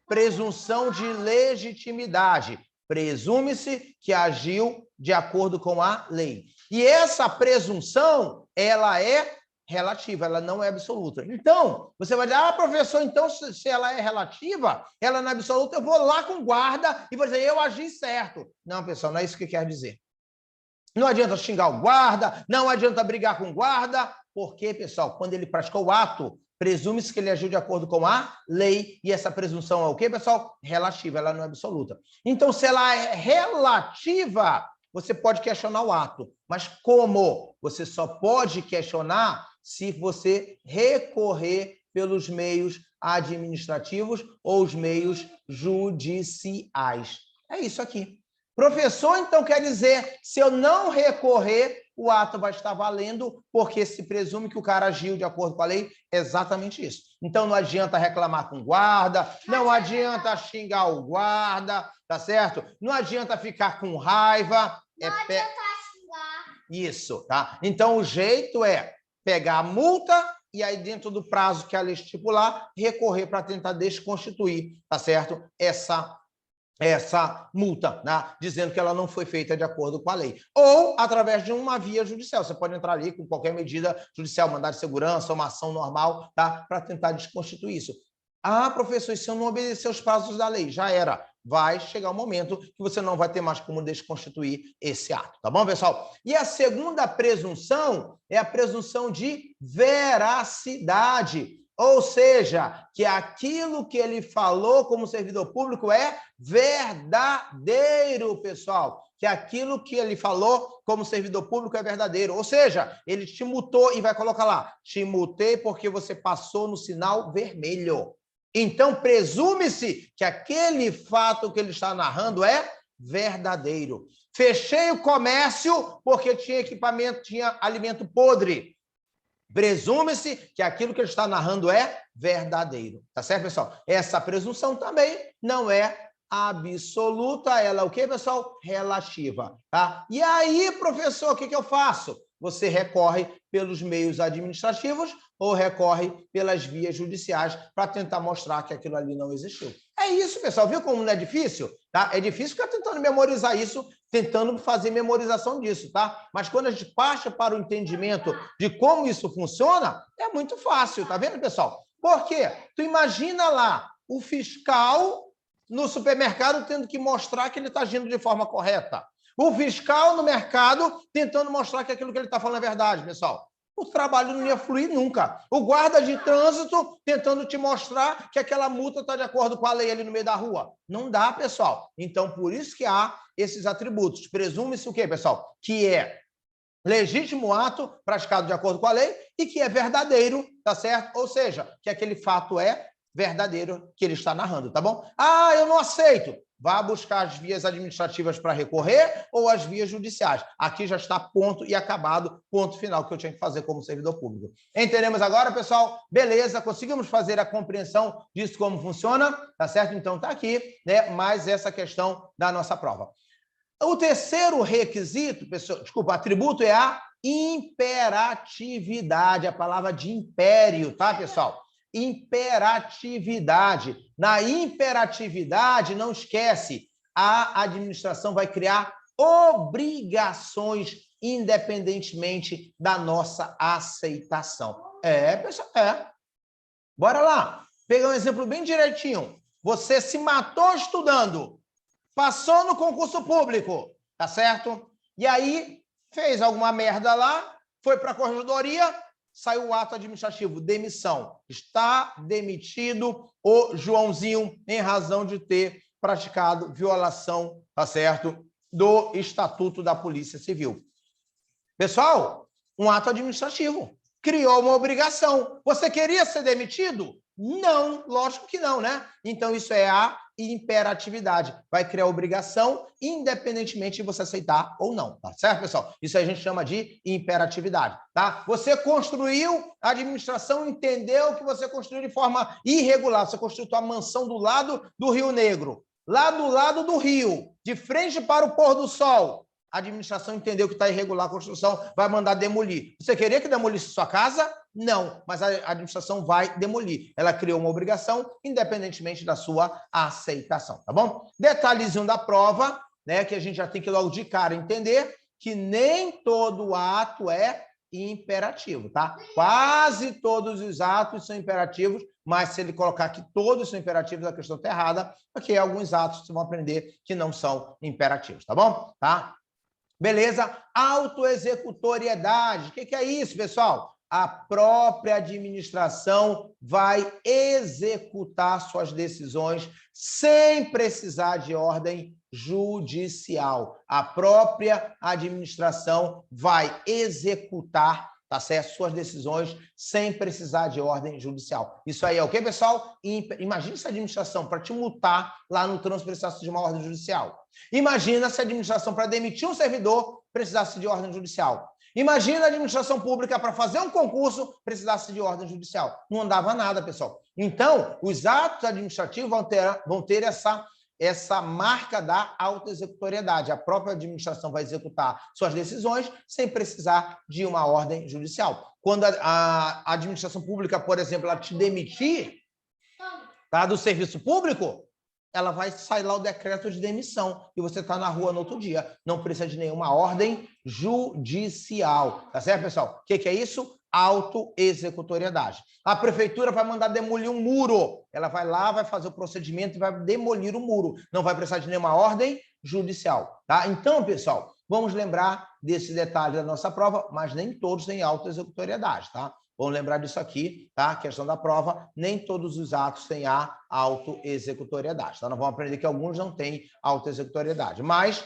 Presunção de legitimidade. Presume-se que agiu de acordo com a lei. E essa presunção, ela é relativa, ela não é absoluta. Então, você vai dizer, professor, então se ela é relativa, ela não é absoluta, eu vou lá com o guarda e vou dizer, eu agi certo. Não, pessoal, não é isso que quer dizer. Não adianta xingar o guarda, não adianta brigar com o guarda, porque, pessoal, quando ele praticou o ato, presume-se que ele agiu de acordo com a lei, e essa presunção é o quê, pessoal? Relativa, ela não é absoluta. Então, se ela é relativa, você pode questionar o ato. Mas como? Você só pode questionar se você recorrer pelos meios administrativos ou os meios judiciais. É isso aqui. Professor, então quer dizer, se eu não recorrer, o ato vai estar valendo, porque se presume que o cara agiu de acordo com a lei. Exatamente isso. Então não adianta reclamar com o guarda, não adianta xingar o guarda, tá certo? Não adianta ficar com raiva. Não adianta xingar. Isso, tá? Então o jeito é pegar a multa e aí dentro do prazo que a lei estipular, recorrer para tentar desconstituir, tá certo? Essa multa, né? Dizendo que ela não foi feita de acordo com a lei. Ou através de uma via judicial. Você pode entrar ali com qualquer medida judicial, mandado de segurança, uma ação normal, tá? Para tentar desconstituir isso. Professor, e se eu não obedecer os prazos da lei? Já era. Vai chegar um momento que você não vai ter mais como desconstituir esse ato, tá bom, pessoal? E a segunda presunção é a presunção de veracidade. Ou seja, que aquilo que ele falou como servidor público é verdadeiro, pessoal. Que aquilo que ele falou como servidor público é verdadeiro. Ou seja, ele te multou e vai colocar lá, te multei porque você passou no sinal vermelho. Então, presume-se que aquele fato que ele está narrando é verdadeiro. Fechei o comércio porque tinha equipamento, tinha alimento podre. Presume-se que aquilo que ele está narrando é verdadeiro. Tá certo, pessoal? Essa presunção também não é absoluta, ela é o quê, pessoal? Relativa, tá? E aí, professor, o que eu faço? Você recorre pelos meios administrativos ou recorre pelas vias judiciais para tentar mostrar que aquilo ali não existiu. É isso, pessoal. Viu como não é difícil? Tá? É difícil ficar tentando memorizar isso, tentando fazer memorização disso, tá? Mas quando a gente parte para o entendimento de como isso funciona, é muito fácil, tá vendo, pessoal? Por quê? Tu imagina lá o fiscal no supermercado tendo que mostrar que ele está agindo de forma correta. O fiscal no mercado tentando mostrar que aquilo que ele está falando é verdade, pessoal. O trabalho não ia fluir nunca. O guarda de trânsito tentando te mostrar que aquela multa está de acordo com a lei ali no meio da rua. Não dá, pessoal. Então, por isso que há esses atributos. Presume-se o quê, pessoal? Que é legítimo ato praticado de acordo com a lei e que é verdadeiro, tá certo? Ou seja, que aquele fato é verdadeiro que ele está narrando, tá bom? Eu não aceito. Vá buscar as vias administrativas para recorrer ou as vias judiciais. Aqui já está ponto e acabado, ponto final que eu tinha que fazer como servidor público. Entendemos agora, pessoal? Beleza, conseguimos fazer a compreensão disso como funciona, tá certo? Então tá aqui, né, mais essa questão da nossa prova. O terceiro requisito, pessoal, desculpa, atributo é a imperatividade, a palavra de império, tá, pessoal? Imperatividade. Na imperatividade, não esquece, a administração vai criar obrigações independentemente da nossa aceitação. Pessoal, Bora lá. Pegar um exemplo bem direitinho. Você se matou estudando, passou no concurso público, tá certo? E aí fez alguma merda lá, foi para a corregedoria, saiu o ato administrativo, demissão. Está demitido o Joãozinho em razão de ter praticado violação, tá certo, do Estatuto da Polícia Civil. Pessoal, um ato administrativo criou uma obrigação. Você queria ser demitido? Não, lógico que não, né? Então, isso é a imperatividade. Vai criar obrigação, independentemente de você aceitar ou não, tá certo, pessoal? Isso aí a gente chama de imperatividade, tá? Você construiu, a administração entendeu que você construiu de forma irregular. Você construiu sua mansão do lado do Rio Negro, lá do lado do rio, de frente para o pôr do sol. A administração entendeu que está irregular a construção, vai mandar demolir. Você queria que demolisse sua casa? Não, mas a administração vai demolir. Ela criou uma obrigação, independentemente da sua aceitação, tá bom? Detalhezinho da prova, né, que a gente já tem que logo de cara entender que nem todo ato é imperativo, tá? Quase todos os atos são imperativos, mas se ele colocar que todos são imperativos, a questão está errada, porque alguns atos vocês vão aprender que não são imperativos, tá bom? Tá? Beleza? Autoexecutoriedade. O que é isso, pessoal? A própria administração vai executar suas decisões sem precisar de ordem judicial. A própria administração vai executar, tá certo, suas decisões sem precisar de ordem judicial. Isso aí é o quê, pessoal? Imagina se a administração, para te multar lá no trânsito, precisasse de uma ordem judicial. Imagina se a administração, para demitir um servidor, precisasse de ordem judicial. Imagina a administração pública, para fazer um concurso, precisasse de ordem judicial. Não andava nada, pessoal. Então, os atos administrativos vão ter essa marca da autoexecutoriedade. A própria administração vai executar suas decisões sem precisar de uma ordem judicial. Quando a administração pública, por exemplo, ela te demitir, tá, do serviço público, ela vai sair lá o decreto de demissão e você está na rua no outro dia. Não precisa de nenhuma ordem judicial. Tá certo, pessoal? O que é isso? Autoexecutoriedade. A prefeitura vai mandar demolir um muro. Ela vai lá, vai fazer o procedimento e vai demolir o muro. Não vai precisar de nenhuma ordem judicial. Tá? Então, pessoal, vamos lembrar desse detalhe da nossa prova, mas nem todos têm autoexecutoriedade, tá? Vamos lembrar disso aqui, tá? Questão da prova, nem todos os atos têm a autoexecutoriedade, tá? Nós vamos aprender que alguns não têm autoexecutoriedade, mas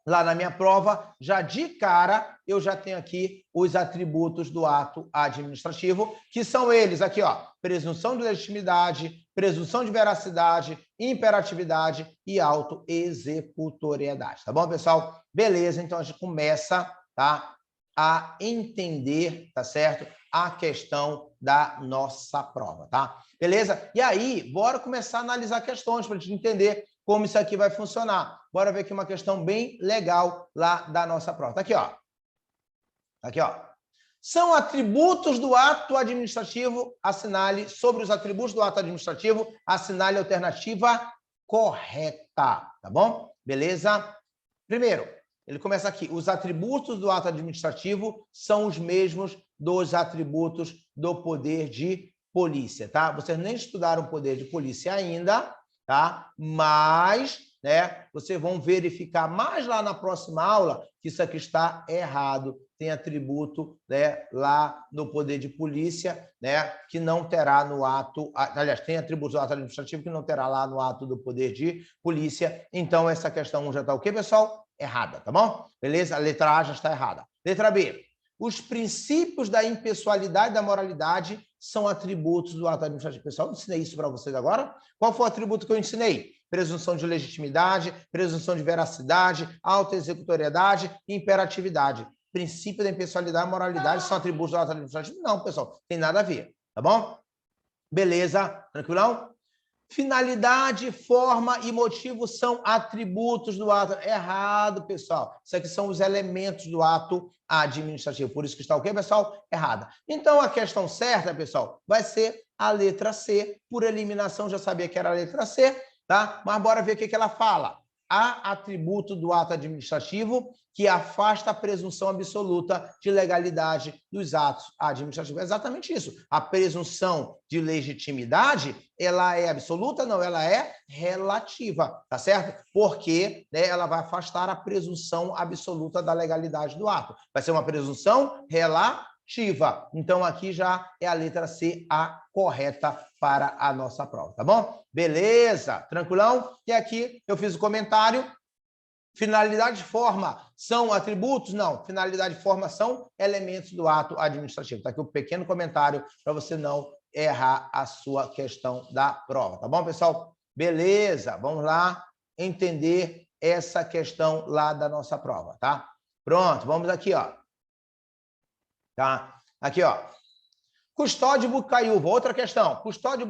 lá na minha prova, já de cara, eu já tenho aqui os atributos do ato administrativo, que são eles aqui, ó, presunção de legitimidade, presunção de veracidade, imperatividade e autoexecutoriedade, tá bom, pessoal? Beleza, então a gente começa, tá, a entender, tá certo, a questão da nossa prova, tá? Beleza? E aí, bora começar a analisar questões para a gente entender como isso aqui vai funcionar. Bora ver aqui uma questão bem legal lá da nossa prova. Tá aqui, ó. Aqui, ó. São atributos do ato administrativo, assinale sobre os atributos do ato administrativo, assinale a alternativa correta, tá bom? Beleza? Primeiro, ele começa aqui. Os atributos do ato administrativo são os mesmos dos atributos do poder de polícia, tá? Vocês nem estudaram o poder de polícia ainda, tá? Mas, né, vocês vão verificar mais lá na próxima aula que isso aqui está errado. Tem atributo, né, lá no poder de polícia, né, que não terá no ato... Aliás, tem atributo do ato administrativo que não terá lá no ato do poder de polícia. Então, essa questão 1 já está o quê, pessoal? Errada, tá bom? Beleza? A letra A já está errada. Letra B. Os princípios da impessoalidade e da moralidade são atributos do ato administrativo. Pessoal, eu ensinei isso para vocês agora. Qual foi o atributo que eu ensinei? Presunção de legitimidade, presunção de veracidade, autoexecutoriedade e imperatividade. Princípio da impessoalidade e moralidade são atributos do ato administrativo? Não, pessoal, tem nada a ver, tá bom? Beleza? Tranquilão? Finalidade, forma e motivo são atributos do ato. Errado, pessoal. Isso aqui são os elementos do ato administrativo. Por isso que está o quê, pessoal? Errada. Então, a questão certa, pessoal, vai ser a letra C. Por eliminação, já sabia que era a letra C, tá? Mas bora ver o que ela fala. há atributo do ato administrativo que afasta a presunção absoluta de legalidade dos atos administrativos. É exatamente isso. A presunção de legitimidade, ela é absoluta? Não, ela é relativa, tá certo? Porque, né, ela vai afastar a presunção absoluta da legalidade do ato. Vai ser uma presunção relativa. Então, aqui já é a letra C a correta para a nossa prova, tá bom? Beleza, tranquilão? E aqui eu fiz o comentário. Finalidade de forma são atributos? Não. Finalidade de forma são elementos do ato administrativo. Está aqui um pequeno comentário para você não errar a sua questão da prova, tá bom, pessoal? Beleza, vamos lá entender essa questão lá da nossa prova, tá? Pronto, vamos aqui, ó. Tá? Aqui, ó. Custódio Bucaiúva, outra questão. Custódio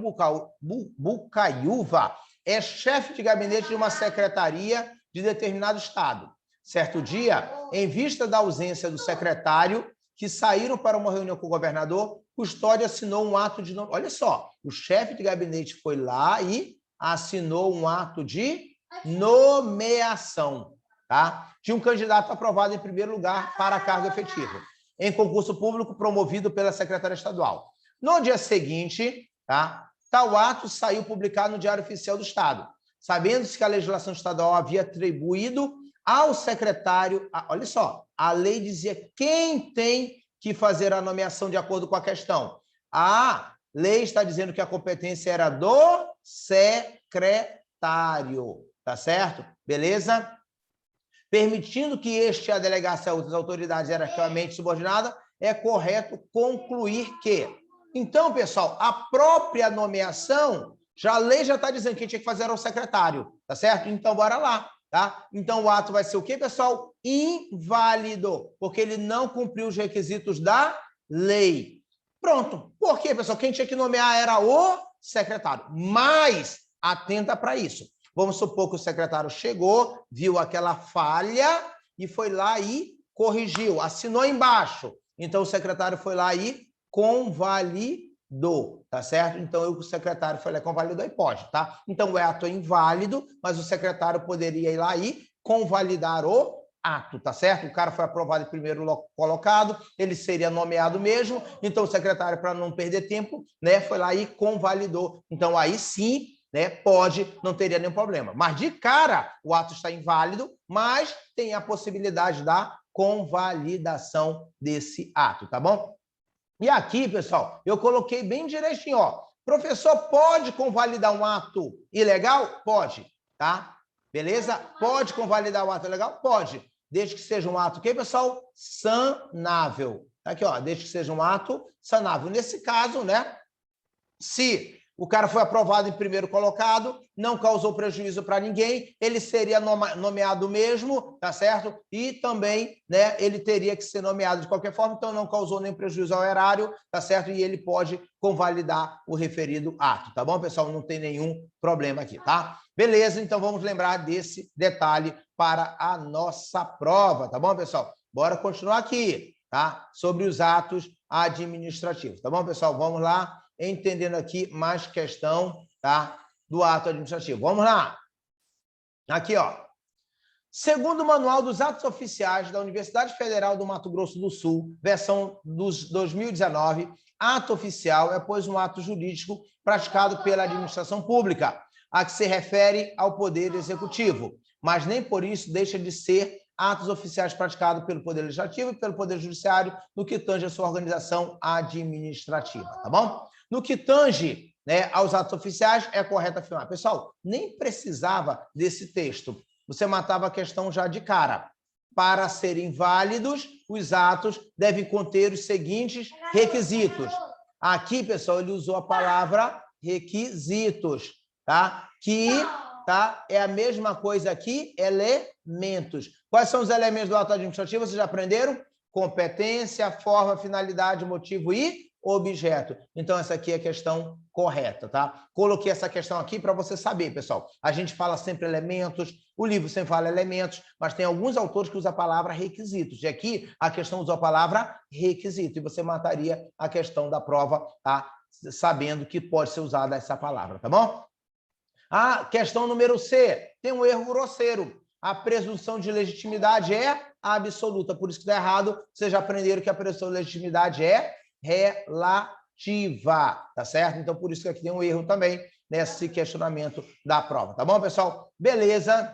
Bucaiúva é chefe de gabinete de uma secretaria de determinado estado. Certo dia, em vista da ausência do secretário, que saíram para uma reunião com o governador, Custódio assinou um ato de... Olha só, o chefe de gabinete foi lá e assinou um ato de nomeação, tá? De um candidato aprovado em primeiro lugar para cargo efetivo, em concurso público promovido pela Secretaria Estadual. No dia seguinte, tá, tal ato saiu publicado no Diário Oficial do Estado, sabendo-se que a legislação estadual havia atribuído ao secretário... Olha só, a lei dizia quem tem que fazer a nomeação de acordo com a questão. A lei está dizendo que a competência era do secretário, tá certo? Beleza? Permitindo que este a delegasse a outras autoridades hierarquicamente subordinadas, é correto concluir que... Então, pessoal, a própria nomeação, a lei já está dizendo que tinha que fazer ao secretário, tá certo? Então, bora lá, tá? Então, o ato vai ser o quê, pessoal? Inválido, porque ele não cumpriu os requisitos da lei. Pronto. Por quê, pessoal? Quem tinha que nomear era o secretário. Mas, atenta para isso. Vamos supor que o secretário chegou, viu aquela falha e foi lá e corrigiu, assinou embaixo. Então, o secretário foi lá e convalidou, tá certo? Então, o secretário foi lá e convalidou e pode, tá? Então, o ato é inválido, mas o secretário poderia ir lá e convalidar o ato, tá certo? O cara foi aprovado em primeiro colocado, ele seria nomeado mesmo, então o secretário, para não perder tempo, né, foi lá e convalidou. Então, aí sim, né, pode, não teria nenhum problema. Mas, de cara, o ato está inválido, mas tem a possibilidade da convalidação desse ato, tá bom? E aqui, pessoal, eu coloquei bem direitinho, ó. Professor, pode convalidar um ato ilegal? Pode, tá? Beleza? Pode convalidar um ato ilegal? Pode. Desde que seja um ato, o quê, pessoal? Sanável. Aqui, ó, desde que seja um ato sanável. Nesse caso, né, se o cara foi aprovado em primeiro colocado, não causou prejuízo para ninguém, ele seria nomeado mesmo, tá certo? E também, né, ele teria que ser nomeado de qualquer forma, então não causou nenhum prejuízo ao erário, tá certo? E ele pode convalidar o referido ato, tá bom, pessoal? Não tem nenhum problema aqui, tá? Beleza, então vamos lembrar desse detalhe para a nossa prova, tá bom, pessoal? Bora continuar aqui, tá? Sobre os atos administrativos, tá bom, pessoal? Vamos lá. Entendendo aqui mais questão, tá, do ato administrativo. Vamos lá. Aqui, ó. Segundo o Manual dos Atos Oficiais da Universidade Federal do Mato Grosso do Sul, versão dos 2019, ato oficial é, pois, um ato jurídico praticado pela administração pública, a que se refere ao Poder Executivo, mas nem por isso deixa de ser atos oficiais praticados pelo Poder Legislativo e pelo Poder Judiciário no que tange a sua organização administrativa, tá bom? No que tange, né, aos atos oficiais, é correto afirmar. Pessoal, nem precisava desse texto. Você matava a questão já de cara. Para serem válidos, os atos devem conter os seguintes requisitos. Aqui, pessoal, ele usou a palavra requisitos, tá? Que, tá, é a mesma coisa aqui, elementos. Quais são os elementos do ato administrativo? Vocês já aprenderam? Competência, forma, finalidade, motivo e objeto. Então, essa aqui é a questão correta, tá? Coloquei essa questão aqui para você saber, pessoal. A gente fala sempre elementos, o livro sempre fala elementos, mas tem alguns autores que usam a palavra requisitos. E aqui, a questão usou a palavra requisito, e você mataria a questão da prova, tá? Sabendo que pode ser usada essa palavra, tá bom? A questão número C, tem um erro grosseiro. A presunção de legitimidade é absoluta, por isso que está errado. Vocês já aprenderam que a presunção de legitimidade é relativa, tá certo? Então, por isso que aqui tem um erro também nesse questionamento da prova, tá bom, pessoal? Beleza?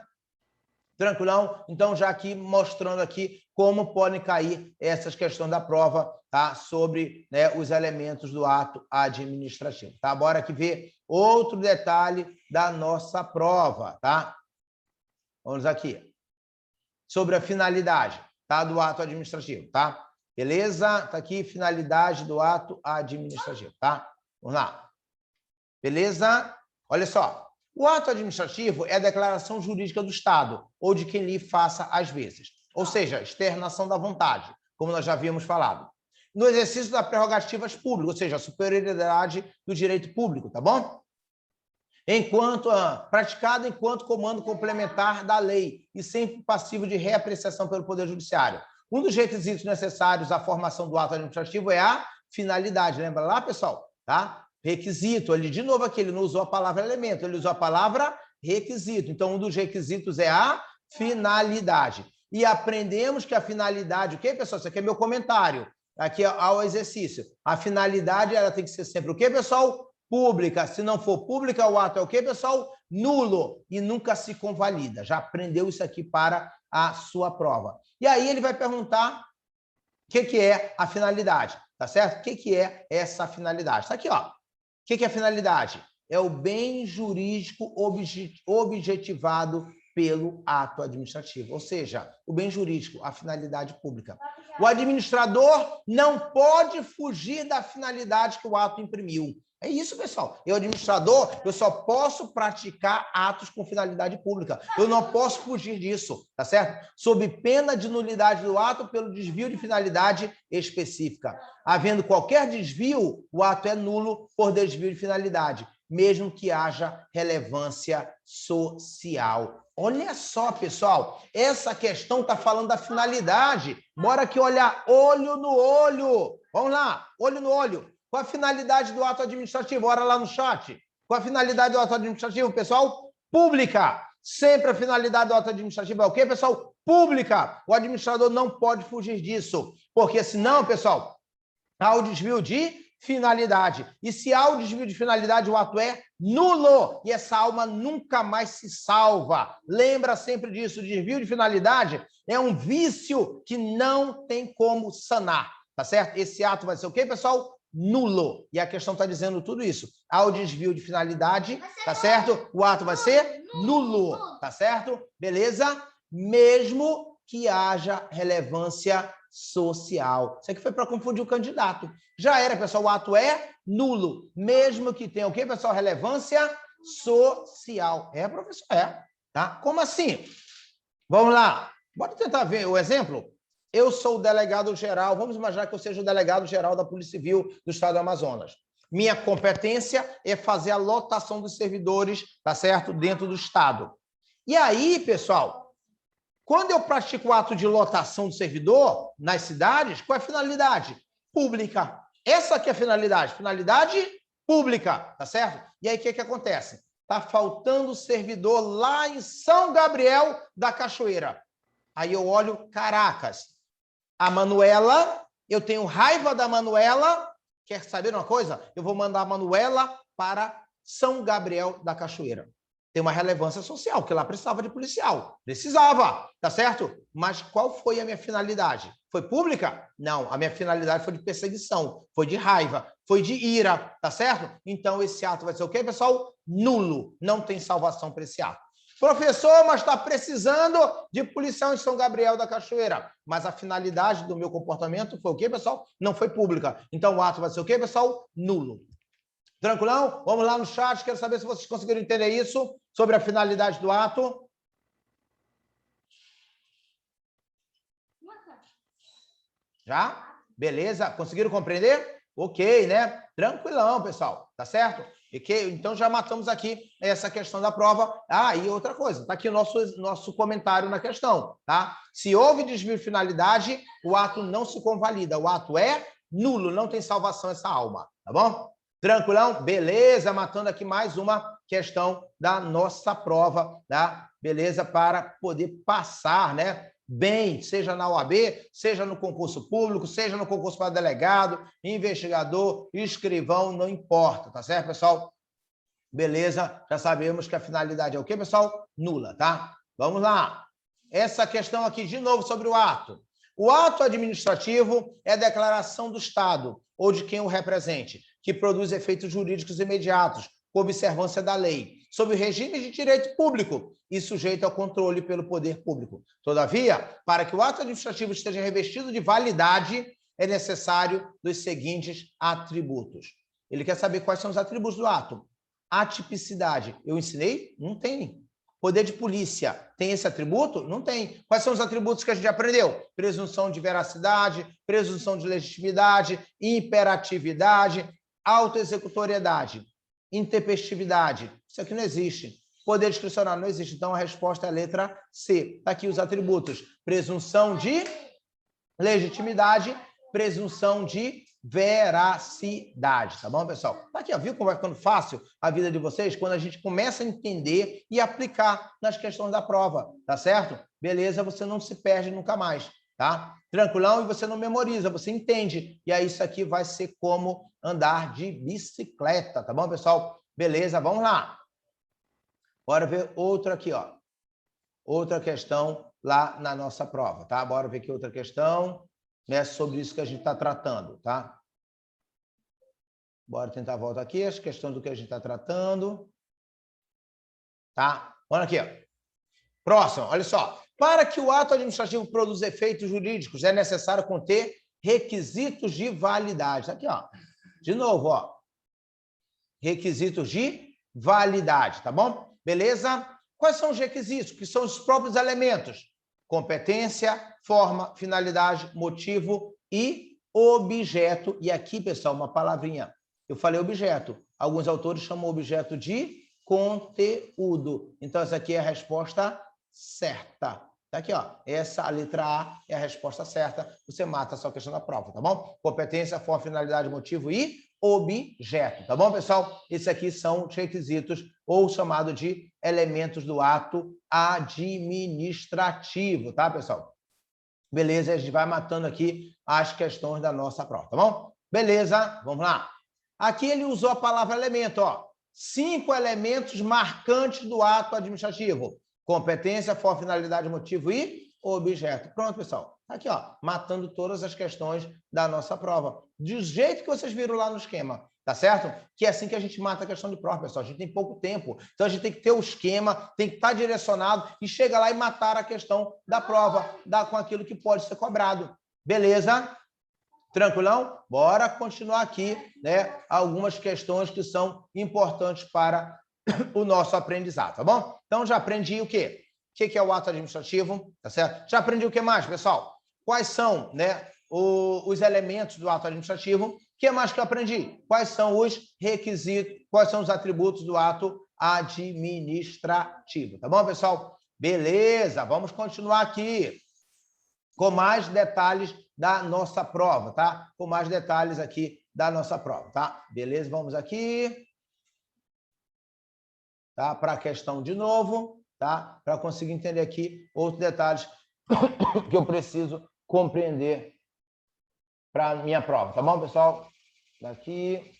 Tranquilão? Então, já aqui mostrando aqui como podem cair essas questões da prova, tá? Sobre, né, os elementos do ato administrativo, tá? Bora aqui ver outro detalhe da nossa prova, tá? Vamos aqui. Sobre a finalidade, tá? Do ato administrativo, tá? Beleza? Tá aqui, finalidade do ato administrativo, tá? Vamos lá. Beleza? Olha só. O ato administrativo é a declaração jurídica do Estado ou de quem lhe faça às vezes. Ou seja, externação da vontade, como nós já havíamos falado. No exercício das prerrogativas públicas, ou seja, a superioridade do direito público, tá bom? Praticado enquanto comando complementar da lei e sempre passivo de reapreciação pelo Poder Judiciário. Um dos requisitos necessários à formação do ato administrativo é a finalidade. Lembra lá, pessoal? Tá? Requisito. Ele, de novo aqui, ele não usou a palavra elemento, ele usou a palavra requisito. Então, um dos requisitos é a finalidade. E aprendemos que a finalidade... O quê, pessoal? Isso aqui é meu comentário. Aqui ao exercício. A finalidade, ela tem que ser sempre o quê, pessoal? Pública. Se não for pública, o ato é o quê, pessoal? Nulo. E nunca se convalida. Já aprendeu isso aqui para a sua prova. E aí ele vai perguntar o que é a finalidade, tá certo? O que é essa finalidade? Está aqui, ó. O que é a finalidade? É o bem jurídico objetivado pelo ato administrativo, ou seja, o bem jurídico, a finalidade pública. O administrador não pode fugir da finalidade que o ato imprimiu. É isso, pessoal. Eu, administrador, eu só posso praticar atos com finalidade pública. Eu não posso fugir disso, tá certo? Sob pena de nulidade do ato pelo desvio de finalidade específica. Havendo qualquer desvio, o ato é nulo por desvio de finalidade, mesmo que haja relevância social. Olha só, pessoal, essa questão está falando da finalidade. Bora aqui olhar olho no olho. Vamos lá, olho no olho. Qual a finalidade do ato administrativo? Bora lá no chat. Qual a finalidade do ato administrativo, pessoal? Pública. Sempre a finalidade do ato administrativo é o quê, pessoal? Pública. O administrador não pode fugir disso, porque senão, pessoal, há o desvio de finalidade. E se há o desvio de finalidade, o ato é nulo. E essa alma nunca mais se salva. Lembra sempre disso. O desvio de finalidade é um vício que não tem como sanar. Tá certo? Esse ato vai ser o quê, pessoal? Nulo. E a questão está dizendo tudo isso. Há o desvio de finalidade, tá certo? O ato vai ser nulo, tá certo? Beleza? Mesmo que haja relevância social. Isso aqui foi para confundir o candidato. Já era, pessoal, o ato é nulo, mesmo que tenha o quê, pessoal? Relevância social. É, professor? É. Tá? Como assim? Vamos lá. Bora tentar ver o exemplo? Eu sou o delegado-geral, vamos imaginar que eu seja o delegado-geral da Polícia Civil do Estado do Amazonas. Minha competência é fazer a lotação dos servidores, tá certo? Dentro do Estado. E aí, pessoal, quando eu pratico o ato de lotação do servidor nas cidades, qual é a finalidade? Pública. Essa aqui é a finalidade. Finalidade pública, tá certo? E aí, o que acontece? Tá faltando servidor lá em São Gabriel da Cachoeira. Aí eu olho, caracas, a Manuela, eu tenho raiva da Manuela. Quer saber uma coisa? Eu vou mandar a Manuela para São Gabriel da Cachoeira. Tem uma relevância social, porque lá precisava de policial. Precisava, tá certo? Mas qual foi a minha finalidade? Foi pública? Não, a minha finalidade foi de perseguição, foi de raiva, foi de ira, tá certo? Então esse ato vai ser o quê, pessoal? Nulo. Não tem salvação para esse ato. Professor, mas está precisando de policial em São Gabriel da Cachoeira. Mas a finalidade do meu comportamento foi o quê, pessoal? Não foi pública. Então o ato vai ser o quê, pessoal? Nulo. Tranquilão? Vamos lá no chat. Quero saber se vocês conseguiram entender isso sobre a finalidade do ato. Já? Beleza? Conseguiram compreender? Ok, né? Tranquilão, pessoal. Tá certo? Então, já matamos aqui essa questão da prova. Ah, e outra coisa, está aqui o nosso comentário na questão, tá? Se houve desvio de finalidade, o ato não se convalida, o ato é nulo, não tem salvação essa alma, tá bom? Tranquilão? Beleza, matando aqui mais uma questão da nossa prova, tá? Beleza? Para poder passar, né? Bem, seja na OAB, seja no concurso público, seja no concurso para delegado, investigador, escrivão, não importa, tá certo, pessoal? Beleza? Já sabemos que a finalidade é o quê, pessoal? Nula, tá? Vamos lá. Essa questão aqui, de novo, sobre o ato. O ato administrativo é a declaração do Estado ou de quem o represente, que produz efeitos jurídicos imediatos, com observância da lei, sob o regime de direito público e sujeito ao controle pelo poder público. Todavia, para que o ato administrativo esteja revestido de validade, é necessário dos seguintes atributos. Ele quer saber quais são os atributos do ato. Atipicidade. Eu ensinei? Não tem. Poder de polícia. Tem esse atributo? Não tem. Quais são os atributos que a gente aprendeu? Presunção de veracidade, presunção de legitimidade, imperatividade, autoexecutoriedade, intempestividade. Isso aqui não existe. Poder discricionário não existe. Então, a resposta é a letra C. Está aqui os atributos. Presunção de legitimidade, presunção de veracidade, tá bom, pessoal? Tá aqui, ó, viu como vai ficando fácil a vida de vocês quando a gente começa a entender e aplicar nas questões da prova, tá certo? Beleza, você não se perde nunca mais, tá? Tranquilão, e você não memoriza, você entende. E aí isso aqui vai ser como andar de bicicleta, tá bom, pessoal? Beleza, vamos lá. Bora ver outra aqui, ó. Outra questão lá na nossa prova, tá? Bora ver aqui outra questão, né, sobre isso que a gente está tratando, tá? Bora tentar voltar aqui, as questões do que a gente está tratando. Tá? Olha aqui, ó. Próximo, olha só. Para que o ato administrativo produza efeitos jurídicos, é necessário conter requisitos de validade. Tá aqui, ó. De novo, ó. Requisitos de validade, tá bom? Beleza? Quais são os requisitos? Que são os próprios elementos. Competência, forma, finalidade, motivo e objeto. E aqui, pessoal, uma palavrinha. Eu falei objeto. Alguns autores chamam objeto de conteúdo. Então, essa aqui é a resposta certa. Tá aqui, ó. Essa, a letra A, é a resposta certa. Você mata a sua questão da prova, tá bom? Competência, forma, finalidade, motivo e objeto. Tá bom, pessoal? Esses aqui são os requisitos ou chamado de elementos do ato administrativo, tá, pessoal? Beleza? A gente vai matando aqui as questões da nossa prova, tá bom? Beleza? Vamos lá. Aqui ele usou a palavra elemento, ó. 5 elementos marcantes do ato administrativo. Competência, forma, finalidade, motivo e objeto. Pronto, pessoal. Aqui, ó, matando todas as questões da nossa prova. Do jeito que vocês viram lá no esquema, tá certo? Que é assim que a gente mata a questão de prova, pessoal. A gente tem pouco tempo. Então, a gente tem que ter o esquema, tem que estar direcionado e chega lá e matar a questão da prova, com aquilo que pode ser cobrado. Beleza? Tranquilão? Bora continuar aqui, né? Algumas questões que são importantes para o nosso aprendizado, tá bom? Então, já aprendi o quê? O que é o ato administrativo, tá certo? Já aprendi o que mais, pessoal? Quais são, né, os elementos do ato administrativo? O que mais que eu aprendi? Quais são os requisitos, quais são os atributos do ato administrativo, tá bom, pessoal? Beleza, vamos continuar aqui com mais detalhes da nossa prova, tá? Com mais detalhes aqui da nossa prova, tá? Beleza, vamos aqui. Tá? Para a questão de novo, tá? Para conseguir entender aqui outros detalhes que eu preciso compreender para a minha prova, tá bom, pessoal? Daqui.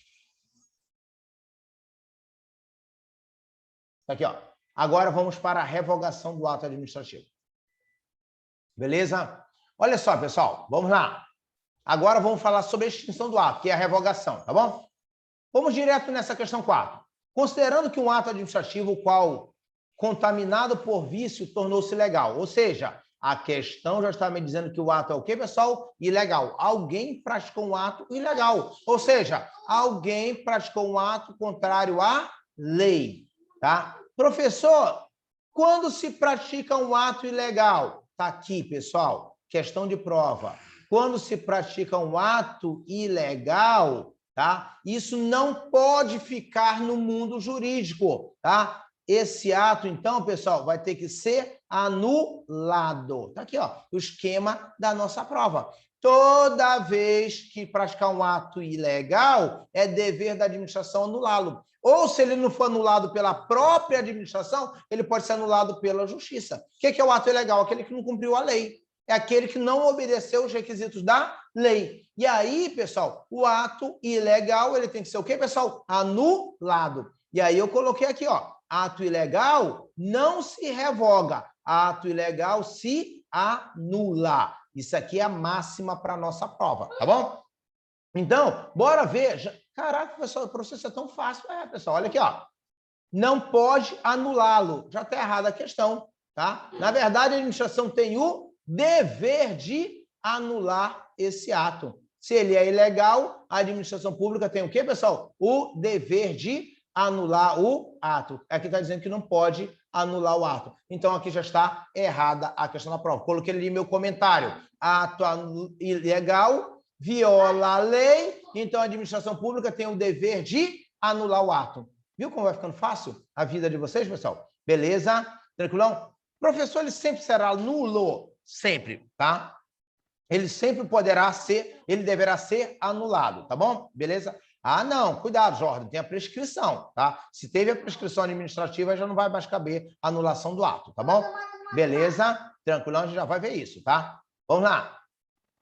Aqui, ó. Agora vamos para a revogação do ato administrativo. Beleza? Olha só, pessoal, vamos lá. Agora vamos falar sobre a extinção do ato, que é a revogação, tá bom? Vamos direto nessa questão 4. Considerando que um ato administrativo, o qual contaminado por vício, tornou-se legal. Ou seja, a questão já está me dizendo que o ato é o quê, pessoal? Ilegal. Alguém praticou um ato ilegal. Ou seja, alguém praticou um ato contrário à lei. Tá? Professor, quando se pratica um ato ilegal? Está aqui, pessoal. Questão de prova. Quando se pratica um ato ilegal, tá? Isso não pode ficar no mundo jurídico, tá? Esse ato, então, pessoal, vai ter que ser anulado. Tá aqui, ó, o esquema da nossa prova. Toda vez que praticar um ato ilegal, é dever da administração anulá-lo. ou se ele não for anulado pela própria administração, ele pode ser anulado pela justiça. O que é o ato ilegal? Aquele que não cumpriu a lei. É aquele que não obedeceu os requisitos da lei. E aí, pessoal, o ato ilegal, ele tem que ser o quê, pessoal? Anulado. E aí eu coloquei aqui, ó, ato ilegal não se revoga, ato ilegal se anula. Isso aqui é a máxima para a nossa prova, tá bom? Então, bora ver. Caraca, pessoal, o processo é tão fácil. É, pessoal, olha aqui, ó. Não pode anulá-lo. Já está errada a questão, tá? Na verdade, a administração tem o dever de anular esse ato. Se ele é ilegal, a administração pública tem o quê, pessoal? O dever de anular o ato. Aqui está dizendo que não pode anular o ato. Então, aqui já está errada a questão da prova. Coloquei ali meu comentário. Ato ilegal viola a lei, então a administração pública tem o dever de anular o ato. Viu como vai ficando fácil a vida de vocês, pessoal? Beleza? Tranquilão? Professor, ele sempre será nulo. Sempre, tá? Ele sempre poderá ser, ele deverá ser anulado, tá bom? Beleza? Ah, não, cuidado, Jordan, tem a prescrição, tá? Se teve a prescrição administrativa, já não vai mais caber a anulação do ato, tá bom? Beleza? Tranquilão, a gente já vai ver isso, tá? Vamos lá.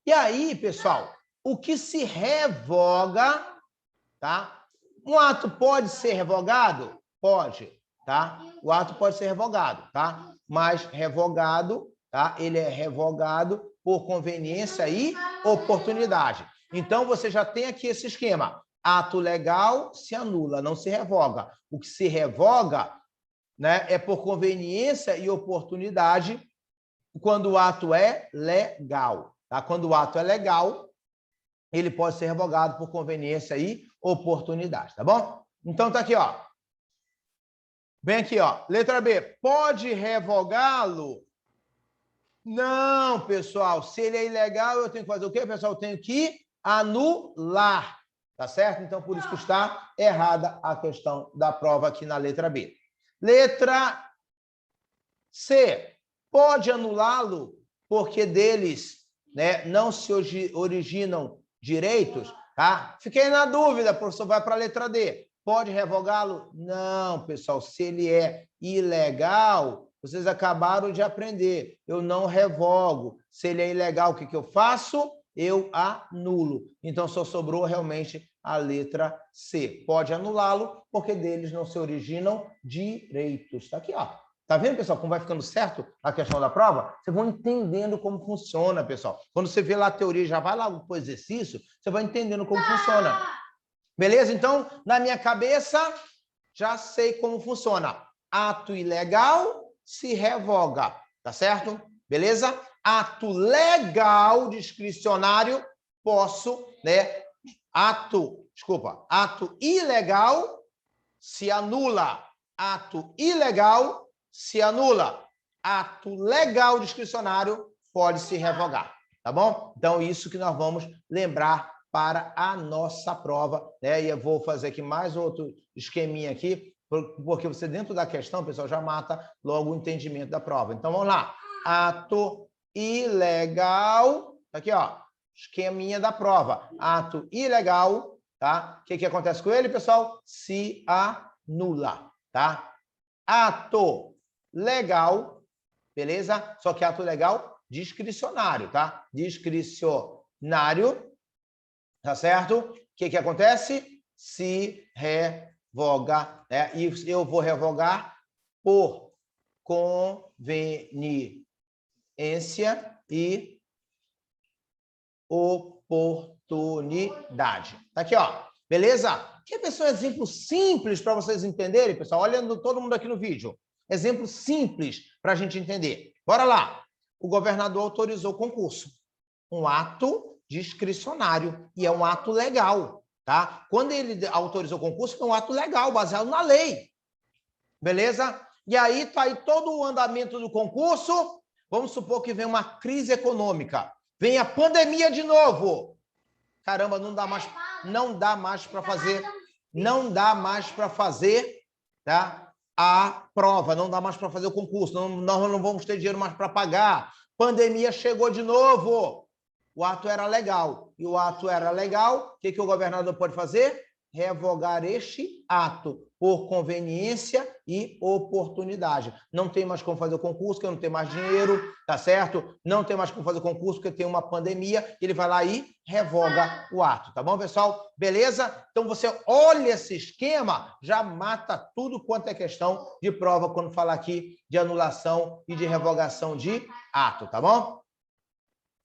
E aí, pessoal, o que se revoga, tá? Um ato pode ser revogado? Pode, tá? O ato pode ser revogado, tá? Mas revogado, tá? Ele é revogado por conveniência e oportunidade. Então, você já tem aqui esse esquema. Ato legal se anula, não se revoga. O que se revoga, né, é por conveniência e oportunidade quando o ato é legal. Tá? Quando o ato é legal, ele pode ser revogado por conveniência e oportunidade, tá bom? Então, tá aqui, ó. Vem aqui, ó. Letra B. Pode revogá-lo? Não, pessoal. Se ele é ilegal, eu tenho que fazer o quê, pessoal? Eu tenho que anular, tá certo? Então, por isso que está errada a questão da prova aqui na letra B. Letra C. Pode anulá-lo porque deles, né, não se originam direitos, tá? Fiquei na dúvida, professor, vai para a letra D. Pode revogá-lo? Não, pessoal, se ele é ilegal, vocês acabaram de aprender, eu não revogo. Se ele é ilegal, o que eu faço? Eu anulo. Então, só sobrou realmente a letra C. Pode anulá-lo, porque deles não se originam direitos. Está aqui, ó. Tá vendo, pessoal, como vai ficando certo a questão da prova? Vocês vão entendendo como funciona, pessoal. Quando você vê lá a teoria, já vai lá para o exercício, você vai entendendo como funciona. Beleza? Então, na minha cabeça, já sei como funciona. Ato ilegal se revoga, tá certo? Beleza? Ato legal discricionário, posso, né? Ato ilegal se anula. Ato ilegal se anula. Ato legal discricionário pode se revogar, tá bom? Então, isso que nós vamos lembrar para a nossa prova, né? E eu vou fazer aqui mais outro esqueminha aqui, porque você dentro da questão, pessoal, já mata logo o entendimento da prova. Então, vamos lá. Ato ilegal, aqui, ó, esqueminha da prova. Ato ilegal, tá? O que acontece com ele, pessoal? Se anula, tá? Ato legal, beleza? Só que ato legal discricionário, tá? Discricionário, tá certo? O que acontece? Se revoga, né? E eu vou revogar por conveniência e oportunidade. Tá aqui, ó. Beleza? Quer ver só um exemplo simples para vocês entenderem, pessoal? Olhando todo mundo aqui no vídeo. Exemplo simples para a gente entender. Bora lá. O governador autorizou o concurso. Um ato discricionário e é um ato legal, tá? Quando ele autorizou o concurso, foi um ato legal, baseado na lei. Beleza? E aí tá aí todo o andamento do concurso. Vamos supor que vem uma crise econômica. Vem a pandemia de novo. Caramba, não dá mais para fazer, tá? A prova, não dá mais para fazer o concurso, nós não vamos ter dinheiro mais para pagar. Pandemia chegou de novo. O ato era legal. E o ato era legal, o que o governador pode fazer? revogar este ato por conveniência e oportunidade. Não tem mais como fazer o concurso, porque eu não tenho mais dinheiro, tá certo? Não tem mais como fazer o concurso, porque tem uma pandemia. Ele vai lá e revoga o ato, tá bom, pessoal? Beleza? Então, você olha esse esquema, já mata tudo quanto é questão de prova quando falar aqui de anulação e de revogação de ato, tá bom?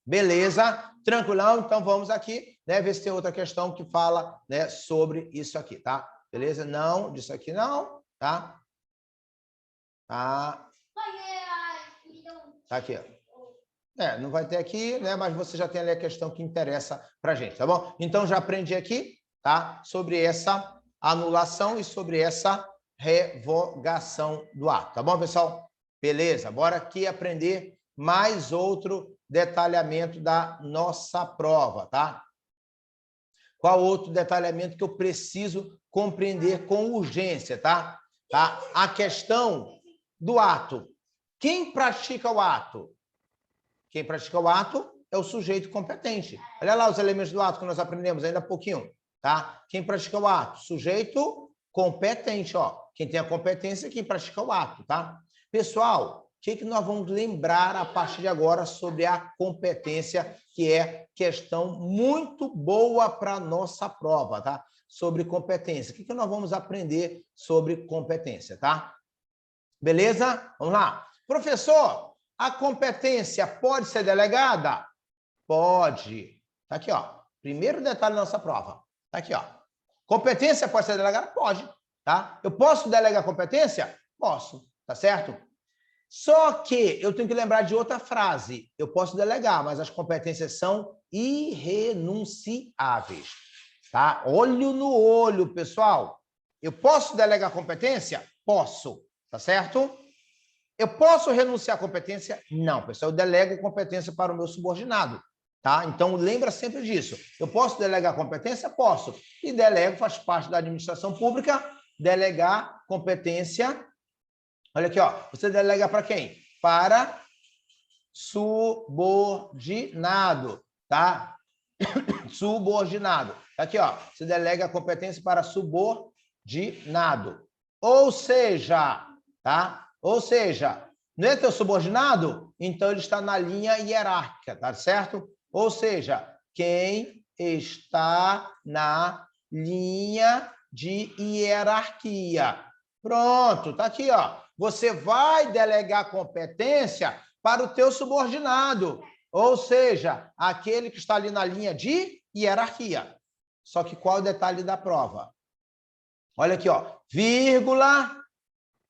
Beleza? Tranquilão? Então, vamos aqui, né, ver se tem outra questão que fala, né, sobre isso aqui, tá? Beleza? Não, disso aqui não, tá? Tá. Tá aqui, ó. Não vai ter aqui, né, mas você já tem ali a questão que interessa pra gente, tá bom? Então, já aprendi aqui, tá? Sobre essa anulação e sobre essa revogação do ato, tá bom, pessoal? Beleza, bora aqui aprender mais outro detalhamento da nossa prova, tá? Qual outro detalhamento que eu preciso compreender com urgência, tá? A questão do ato. Quem pratica o ato? Quem pratica o ato é o sujeito competente. Olha lá os elementos do ato que nós aprendemos ainda há pouquinho, tá? Quem pratica o ato? Sujeito competente, ó. Quem tem a competência é quem pratica o ato, tá? Pessoal, o que nós vamos lembrar a partir de agora sobre a competência, que é questão muito boa para a nossa prova, tá? Sobre competência. O que nós vamos aprender sobre competência, tá? Beleza? Vamos lá. Professor, a competência pode ser delegada? Pode. Tá aqui, ó. Primeiro detalhe da nossa prova. Tá aqui, ó. Competência pode ser delegada? Pode. Tá? Eu posso delegar competência? Posso. Tá certo? Só que eu tenho que lembrar de outra frase. Eu posso delegar, mas as competências são irrenunciáveis. Tá? Olho no olho, pessoal. Eu posso delegar competência? Posso. Tá certo? Eu posso renunciar à competência? Não, pessoal. Eu delego competência para o meu subordinado. Tá? Então, lembra sempre disso. Eu posso delegar competência? Posso. E delego, faz parte da administração pública, delegar competência. Olha aqui, ó. Você delega para quem? Para subordinado, tá? Subordinado. Aqui, ó. Você delega a competência para subordinado. Ou seja, tá? Ou seja, não é teu subordinado? Então, ele está na linha hierárquica, tá certo? Ou seja, quem está na linha de hierarquia. Pronto, tá aqui, ó. Você vai delegar competência para o teu subordinado, ou seja, aquele que está ali na linha de hierarquia. Só que qual é o detalhe da prova? Olha aqui, ó. Vírgula,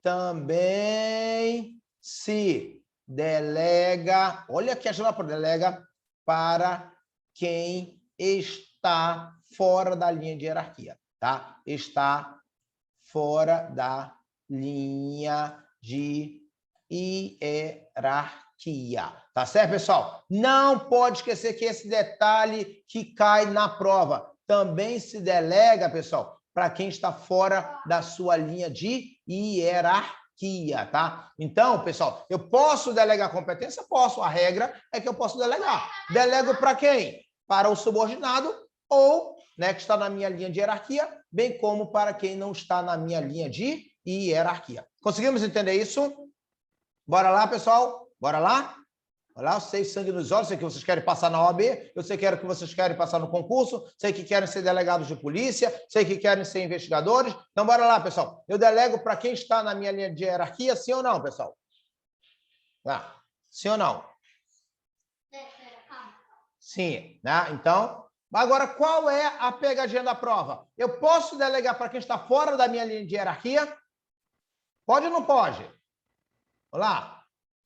também se delega, olha aqui a palavra delega para quem está fora da linha de hierarquia, tá? Está fora da linha de hierarquia. Tá certo, pessoal? Não pode esquecer que esse detalhe que cai na prova também se delega, pessoal, para quem está fora da sua linha de hierarquia, tá? Então, pessoal, eu posso delegar competência? Posso. A regra é que eu posso delegar. Delego para quem? Para o subordinado ou, né, que está na minha linha de hierarquia, bem como para quem não está na minha linha de hierarquia. Conseguimos entender isso? Bora lá, pessoal? Bora lá? Olha lá, eu sei sangue nos olhos, sei que vocês querem passar na OAB, eu sei que vocês querem passar no concurso, sei que querem ser delegados de polícia, sei que querem ser investigadores. Então, bora lá, pessoal. Eu delego para quem está na minha linha de hierarquia, sim ou não, pessoal? Sim ou não? Sim, né? Então, agora, qual é a pegadinha da prova? Eu posso delegar para quem está fora da minha linha de hierarquia? Pode ou não pode? Olá.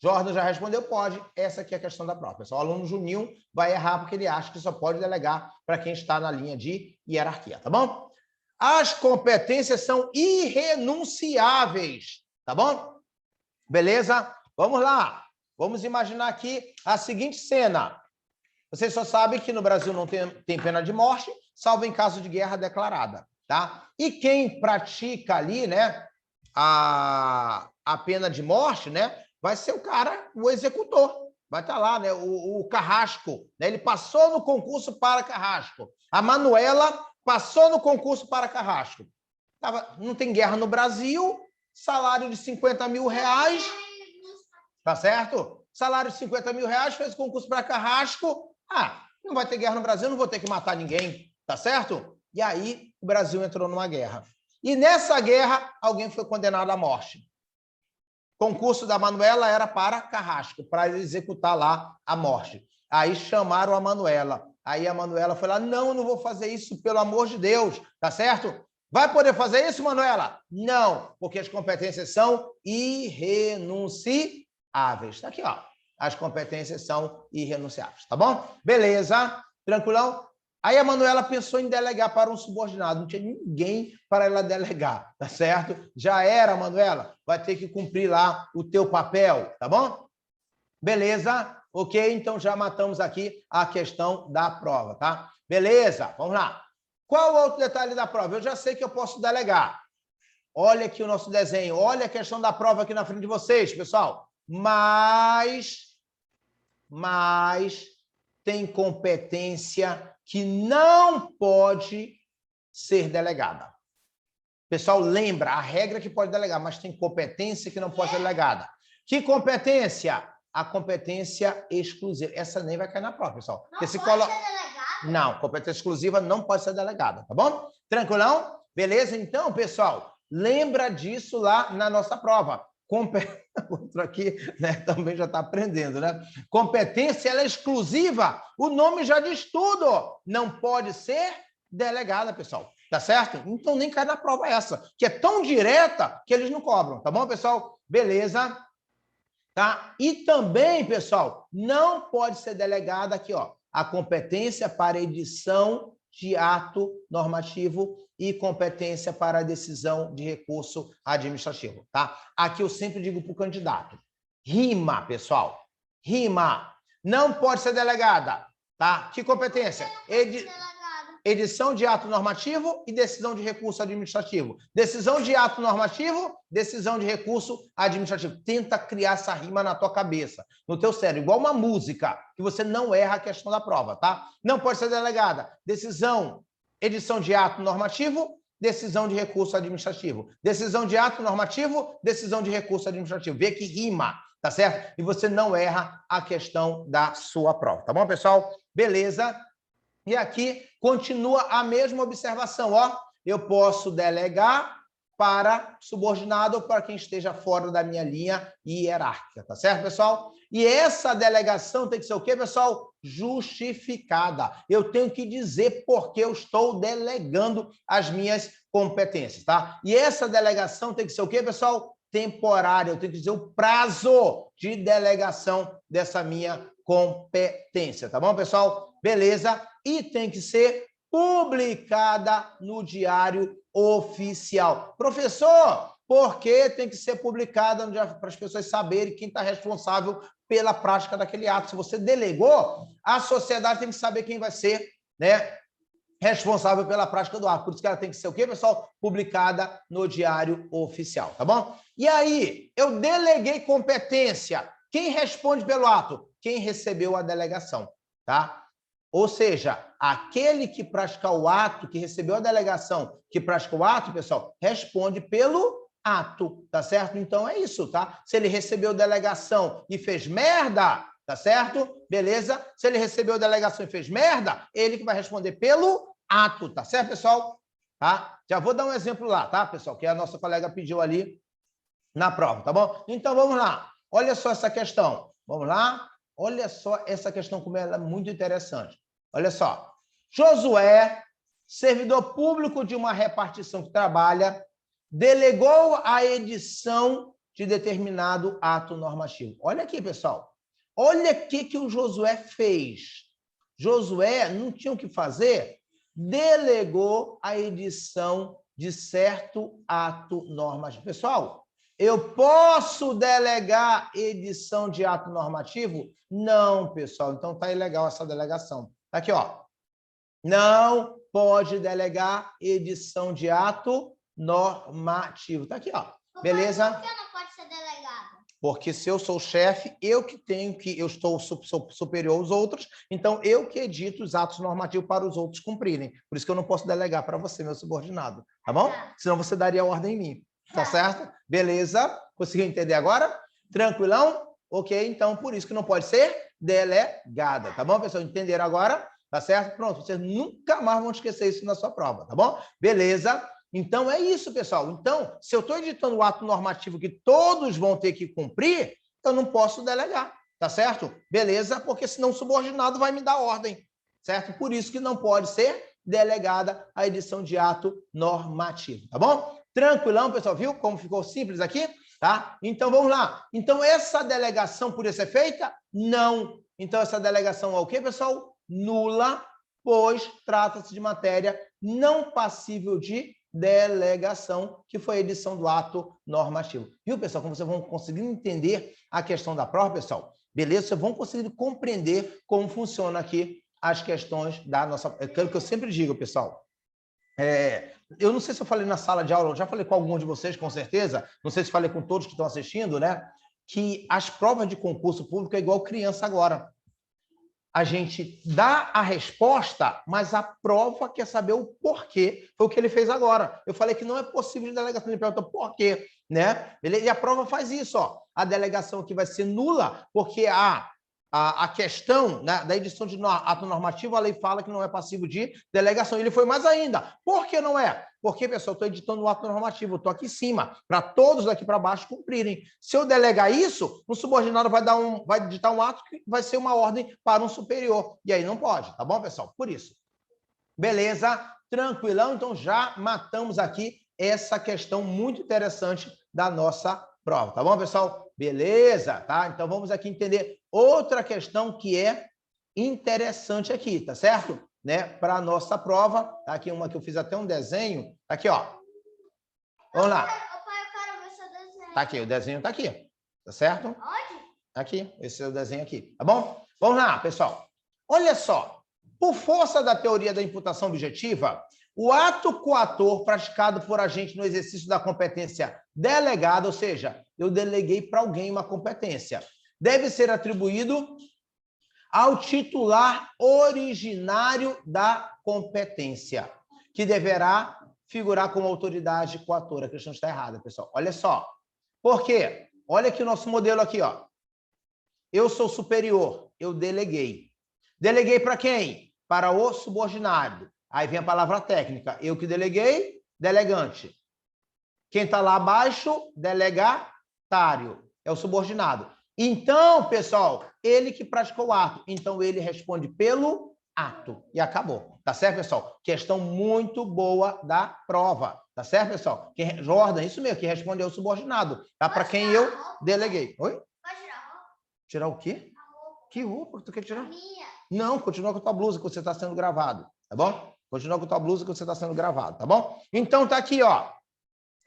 Jordan já respondeu, pode. Essa aqui é a questão da prova. Pessoal, o aluno Juninho vai errar porque ele acha que só pode delegar para quem está na linha de hierarquia, tá bom? As competências são irrenunciáveis, tá bom? Beleza? Vamos lá. Vamos imaginar aqui a seguinte cena. Vocês só sabem que no Brasil não tem pena de morte, salvo em caso de guerra declarada, tá? E quem pratica ali, né, a pena de morte, né, vai ser o cara, o executor. Vai estar lá, né? O carrasco. Né? Ele passou no concurso para carrasco. A Manuela passou no concurso para carrasco. Não tem guerra no Brasil, salário de 50 mil reais, tá certo? Salário de 50 mil reais, fez concurso para carrasco. Não vai ter guerra no Brasil, não vou ter que matar ninguém, tá certo? E aí o Brasil entrou numa guerra. E nessa guerra, alguém foi condenado à morte. O concurso da Manuela era para carrasco, para executar lá a morte. Aí chamaram a Manuela. Aí a Manuela foi lá, não, eu não vou fazer isso, pelo amor de Deus, tá certo? Vai poder fazer isso, Manuela? Não, porque as competências são irrenunciáveis. Tá aqui, ó. As competências são irrenunciáveis, tá bom? Beleza, tranquilão? Aí a Manuela pensou em delegar para um subordinado, não tinha ninguém para ela delegar, tá certo? Já era, Manuela, vai ter que cumprir lá o teu papel, tá bom? Beleza? Ok, então já matamos aqui a questão da prova, tá? Beleza, vamos lá. Qual o outro detalhe da prova? Eu já sei que eu posso delegar. Olha aqui o nosso desenho, olha a questão da prova aqui na frente de vocês, pessoal. Mas tem competência que não pode ser delegada. Pessoal, lembra, a regra é que pode delegar, mas tem competência que não pode ser delegada. Que competência? A competência exclusiva. Essa nem vai cair na prova, pessoal. Não pode ser delegada? Não, competência exclusiva não pode ser delegada, tá bom? Tranquilão? Beleza? Então, pessoal, lembra disso lá na nossa prova. Outro aqui, né, também já está aprendendo, né? Competência, ela é exclusiva. O nome já diz tudo. Não pode ser delegada, pessoal. Tá certo? Então, nem cai na prova essa, que é tão direta que eles não cobram. Tá bom, pessoal? Beleza? Tá? E também, pessoal, não pode ser delegada aqui, ó, a competência para edição de ato normativo e competência para decisão de recurso administrativo, tá? Aqui eu sempre digo para o candidato, rima, pessoal, rima, não pode ser delegada, tá? Que competência? Edição de ato normativo e decisão de recurso administrativo. Decisão de ato normativo, decisão de recurso administrativo. Tenta criar essa rima na tua cabeça, no teu cérebro, igual uma música, que você não erra a questão da prova, tá? Não pode ser delegada. Decisão, edição de ato normativo, decisão de recurso administrativo. Decisão de ato normativo, decisão de recurso administrativo. Vê que rima, tá certo? E você não erra a questão da sua prova, tá bom, pessoal? Beleza? E aqui continua a mesma observação, ó. Eu posso delegar para subordinado ou para quem esteja fora da minha linha hierárquica, tá certo, pessoal? E essa delegação tem que ser o quê, pessoal? Justificada. Eu tenho que dizer por que eu estou delegando as minhas competências, tá? E essa delegação tem que ser o quê, pessoal? Temporária. Eu tenho que dizer o prazo de delegação dessa minha competência, tá bom, pessoal? Beleza? E tem que ser publicada no Diário Oficial. Professor, por que tem que ser publicada no Diário para as pessoas saberem quem está responsável pela prática daquele ato? Se você delegou, a sociedade tem que saber quem vai ser, né, responsável pela prática do ato. Por isso que ela tem que ser o quê, pessoal? Publicada no Diário Oficial, tá bom? E aí, eu deleguei competência. Quem responde pelo ato? Quem recebeu a delegação, tá? Ou seja, aquele que pratica o ato, que recebeu a delegação, que pratica o ato, pessoal, responde pelo ato, tá certo? Então é isso, tá? Se ele recebeu delegação e fez merda, tá certo? Beleza? Se ele recebeu delegação e fez merda, ele que vai responder pelo ato, tá certo, pessoal? Tá? Já vou dar um exemplo lá, tá, pessoal? Que a nossa colega pediu ali na prova, tá bom? Então vamos lá. Olha só essa questão. Vamos lá? Olha só essa questão como ela é muito interessante. Olha só. Josué, servidor público de uma repartição que trabalha, delegou a edição de determinado ato normativo. Olha aqui, pessoal. Olha o que o Josué fez. Josué não tinha o que fazer, delegou a edição de certo ato normativo. Pessoal, eu posso delegar edição de ato normativo? Não, pessoal. Então tá ilegal essa delegação. Tá aqui, ó. Não pode delegar edição de ato normativo. Tá aqui, ó. Beleza? Por que não pode ser delegado? Porque se eu sou o chefe, eu estou superior aos outros, então eu que edito os atos normativos para os outros cumprirem. Por isso que eu não posso delegar para você, meu subordinado, tá bom? Senão você daria ordem em mim, tá certo? Beleza? Conseguiu entender agora? Tranquilão? Ok, então por isso que não pode ser delegada, tá bom, pessoal? Entenderam agora? Tá certo? Pronto, vocês nunca mais vão esquecer isso na sua prova, tá bom? Beleza? Então, é isso, pessoal. Então, se eu estou editando o ato normativo que todos vão ter que cumprir, eu não posso delegar, tá certo? Beleza? Porque senão o subordinado vai me dar ordem, certo? Por isso que não pode ser delegada a edição de ato normativo, tá bom? Tranquilão, pessoal? Viu como ficou simples aqui? Tá? Então, vamos lá. Então, essa delegação podia ser feita? Não. Então, essa delegação é o quê, pessoal? Nula, pois trata-se de matéria não passível de delegação, que foi a edição do ato normativo. Viu, pessoal? Como vocês vão conseguir entender a questão da prova, pessoal? Beleza? Vocês vão conseguir compreender como funciona aqui as questões da nossa... É aquilo que eu sempre digo, pessoal. Eu não sei se eu falei na sala de aula, eu já falei com alguns de vocês, com certeza, não sei se falei com todos que estão assistindo, né? Que as provas de concurso público é igual criança agora. A gente dá a resposta, mas a prova quer saber o porquê. Foi o que ele fez agora. Eu falei que não é possível de delegação, ele pergunta por quê, né? E a prova faz isso, ó. A delegação aqui vai ser nula, porque a questão, né, da edição de ato normativo, a lei fala que não é passível de delegação. Ele foi mais ainda. Por que não é? Porque, pessoal, eu estou editando o ato normativo, estou aqui em cima, para todos daqui para baixo cumprirem. Se eu delegar isso, o subordinado vai editar um ato que vai ser uma ordem para um superior. E aí não pode, tá bom, pessoal? Por isso. Beleza? Tranquilão? Então já matamos aqui essa questão muito interessante da nossa prova, tá bom, pessoal? Beleza, tá? Então vamos aqui entender outra questão que é interessante aqui, tá certo? Né? Para a nossa prova, tá aqui uma que eu fiz até um desenho, tá aqui, ó. Vamos lá. Pai, eu quero ver seu desenho. Tá aqui, o desenho tá aqui, tá certo? Onde? Aqui, esse é o desenho aqui, tá bom? Vamos lá, pessoal. Olha só, por força da teoria da imputação objetiva, o ato coator praticado por agente no exercício da competência delegada, ou seja, eu deleguei para alguém uma competência, deve ser atribuído ao titular originário da competência, que deverá figurar como autoridade coatora. A questão está errada, pessoal. Olha só. Por quê? Olha aqui o nosso modelo aqui, ó. Eu sou superior, eu deleguei. Deleguei para quem? Para o subordinado. Aí vem a palavra técnica. Eu que deleguei, delegante. Quem está lá abaixo, delegatário. É o subordinado. Então, pessoal, ele que praticou o ato. Então, ele responde pelo ato. E acabou. Tá certo, pessoal? Questão muito boa da prova. Tá certo, pessoal? Jordan, isso mesmo, que responde é o subordinado. Tá? Para quem eu deleguei. Oi? Pode tirar a roupa? Tirar o quê? A roupa. Que roupa tu quer tirar? Minha. Não, continua com a tua blusa que você está sendo gravado. Tá bom? Continua com a tua blusa que você está sendo gravado. Tá bom? Então, tá aqui, ó.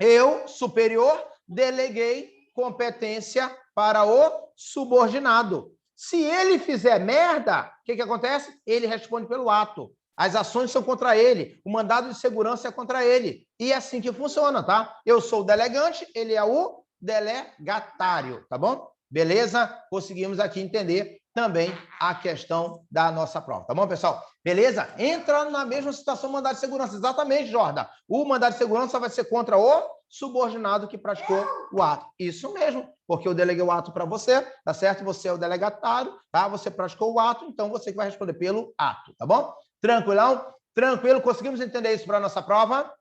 Eu, superior, deleguei competência para o subordinado. Se ele fizer merda, o que acontece? Ele responde pelo ato. As ações são contra ele. O mandado de segurança é contra ele. E é assim que funciona, tá? Eu sou o delegante, ele é o delegatário, tá bom? Beleza? Conseguimos aqui entender também a questão da nossa prova, tá bom, pessoal? Beleza? Entra na mesma situação mandado de segurança. Exatamente, Jordan. O mandado de segurança vai ser contra o subordinado que praticou o ato. Isso mesmo, porque eu deleguei o ato para você, tá certo? Você é o delegatário, tá? Você praticou o ato, então você que vai responder pelo ato, tá bom? Tranquilão? Tranquilo? Conseguimos entender isso para a nossa prova?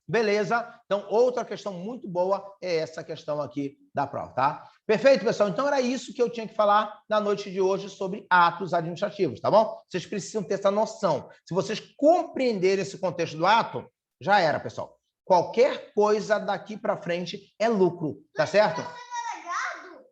Beleza? Então, outra questão muito boa é essa questão aqui da prova, tá? Perfeito, pessoal? Então, era isso que eu tinha que falar na noite de hoje sobre atos administrativos, tá bom? Vocês precisam ter essa noção. Se vocês compreenderem esse contexto do ato, já era, pessoal. Qualquer coisa daqui para frente é lucro, tá certo?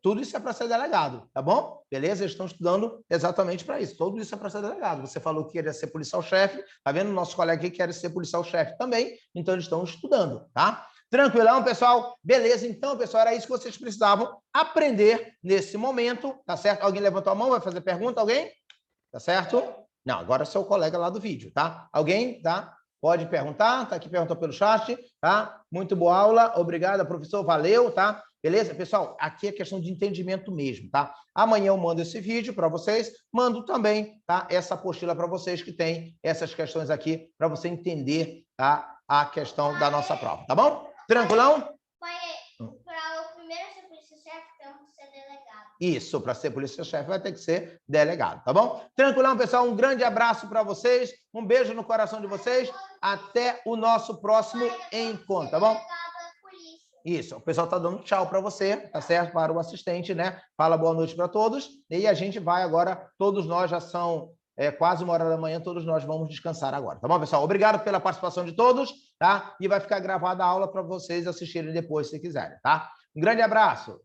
Tudo isso é para ser delegado, tá bom? Beleza? Eles estão estudando exatamente para isso. Tudo isso é para ser delegado. Você falou que queria ser policial-chefe, tá vendo? Nosso colega aqui quer ser policial-chefe também, então eles estão estudando, tá? Tranquilão, pessoal? Beleza, então, pessoal, era isso que vocês precisavam aprender nesse momento, tá certo? Alguém levantou a mão, vai fazer pergunta? Alguém? Tá certo? Não, agora é o seu colega lá do vídeo, tá? Alguém? Tá? Pode perguntar, tá aqui, perguntou pelo chat, tá? Muito boa aula, obrigado, professor, valeu, tá? Beleza, pessoal? Aqui é questão de entendimento mesmo, tá? Amanhã eu mando esse vídeo para vocês, mando também, tá? Essa apostila para vocês que tem essas questões aqui para você entender, tá? A questão da nossa prova, tá bom? Tranquilão? Para o primeiro ser polícia-chefe, tem que ser delegado. Isso, para ser polícia-chefe vai ter que ser delegado, tá bom? Tranquilão, pessoal? Um grande abraço para vocês, um beijo no coração de vocês, até o nosso próximo encontro, tá bom? Isso, o pessoal tá dando tchau para você, tá certo? Para o assistente, né? Fala boa noite para todos. E a gente vai agora, todos nós já são quase 1h da manhã, todos nós vamos descansar agora, tá bom, pessoal? Obrigado pela participação de todos, tá? E vai ficar gravada a aula para vocês assistirem depois, se quiserem, tá? Um grande abraço.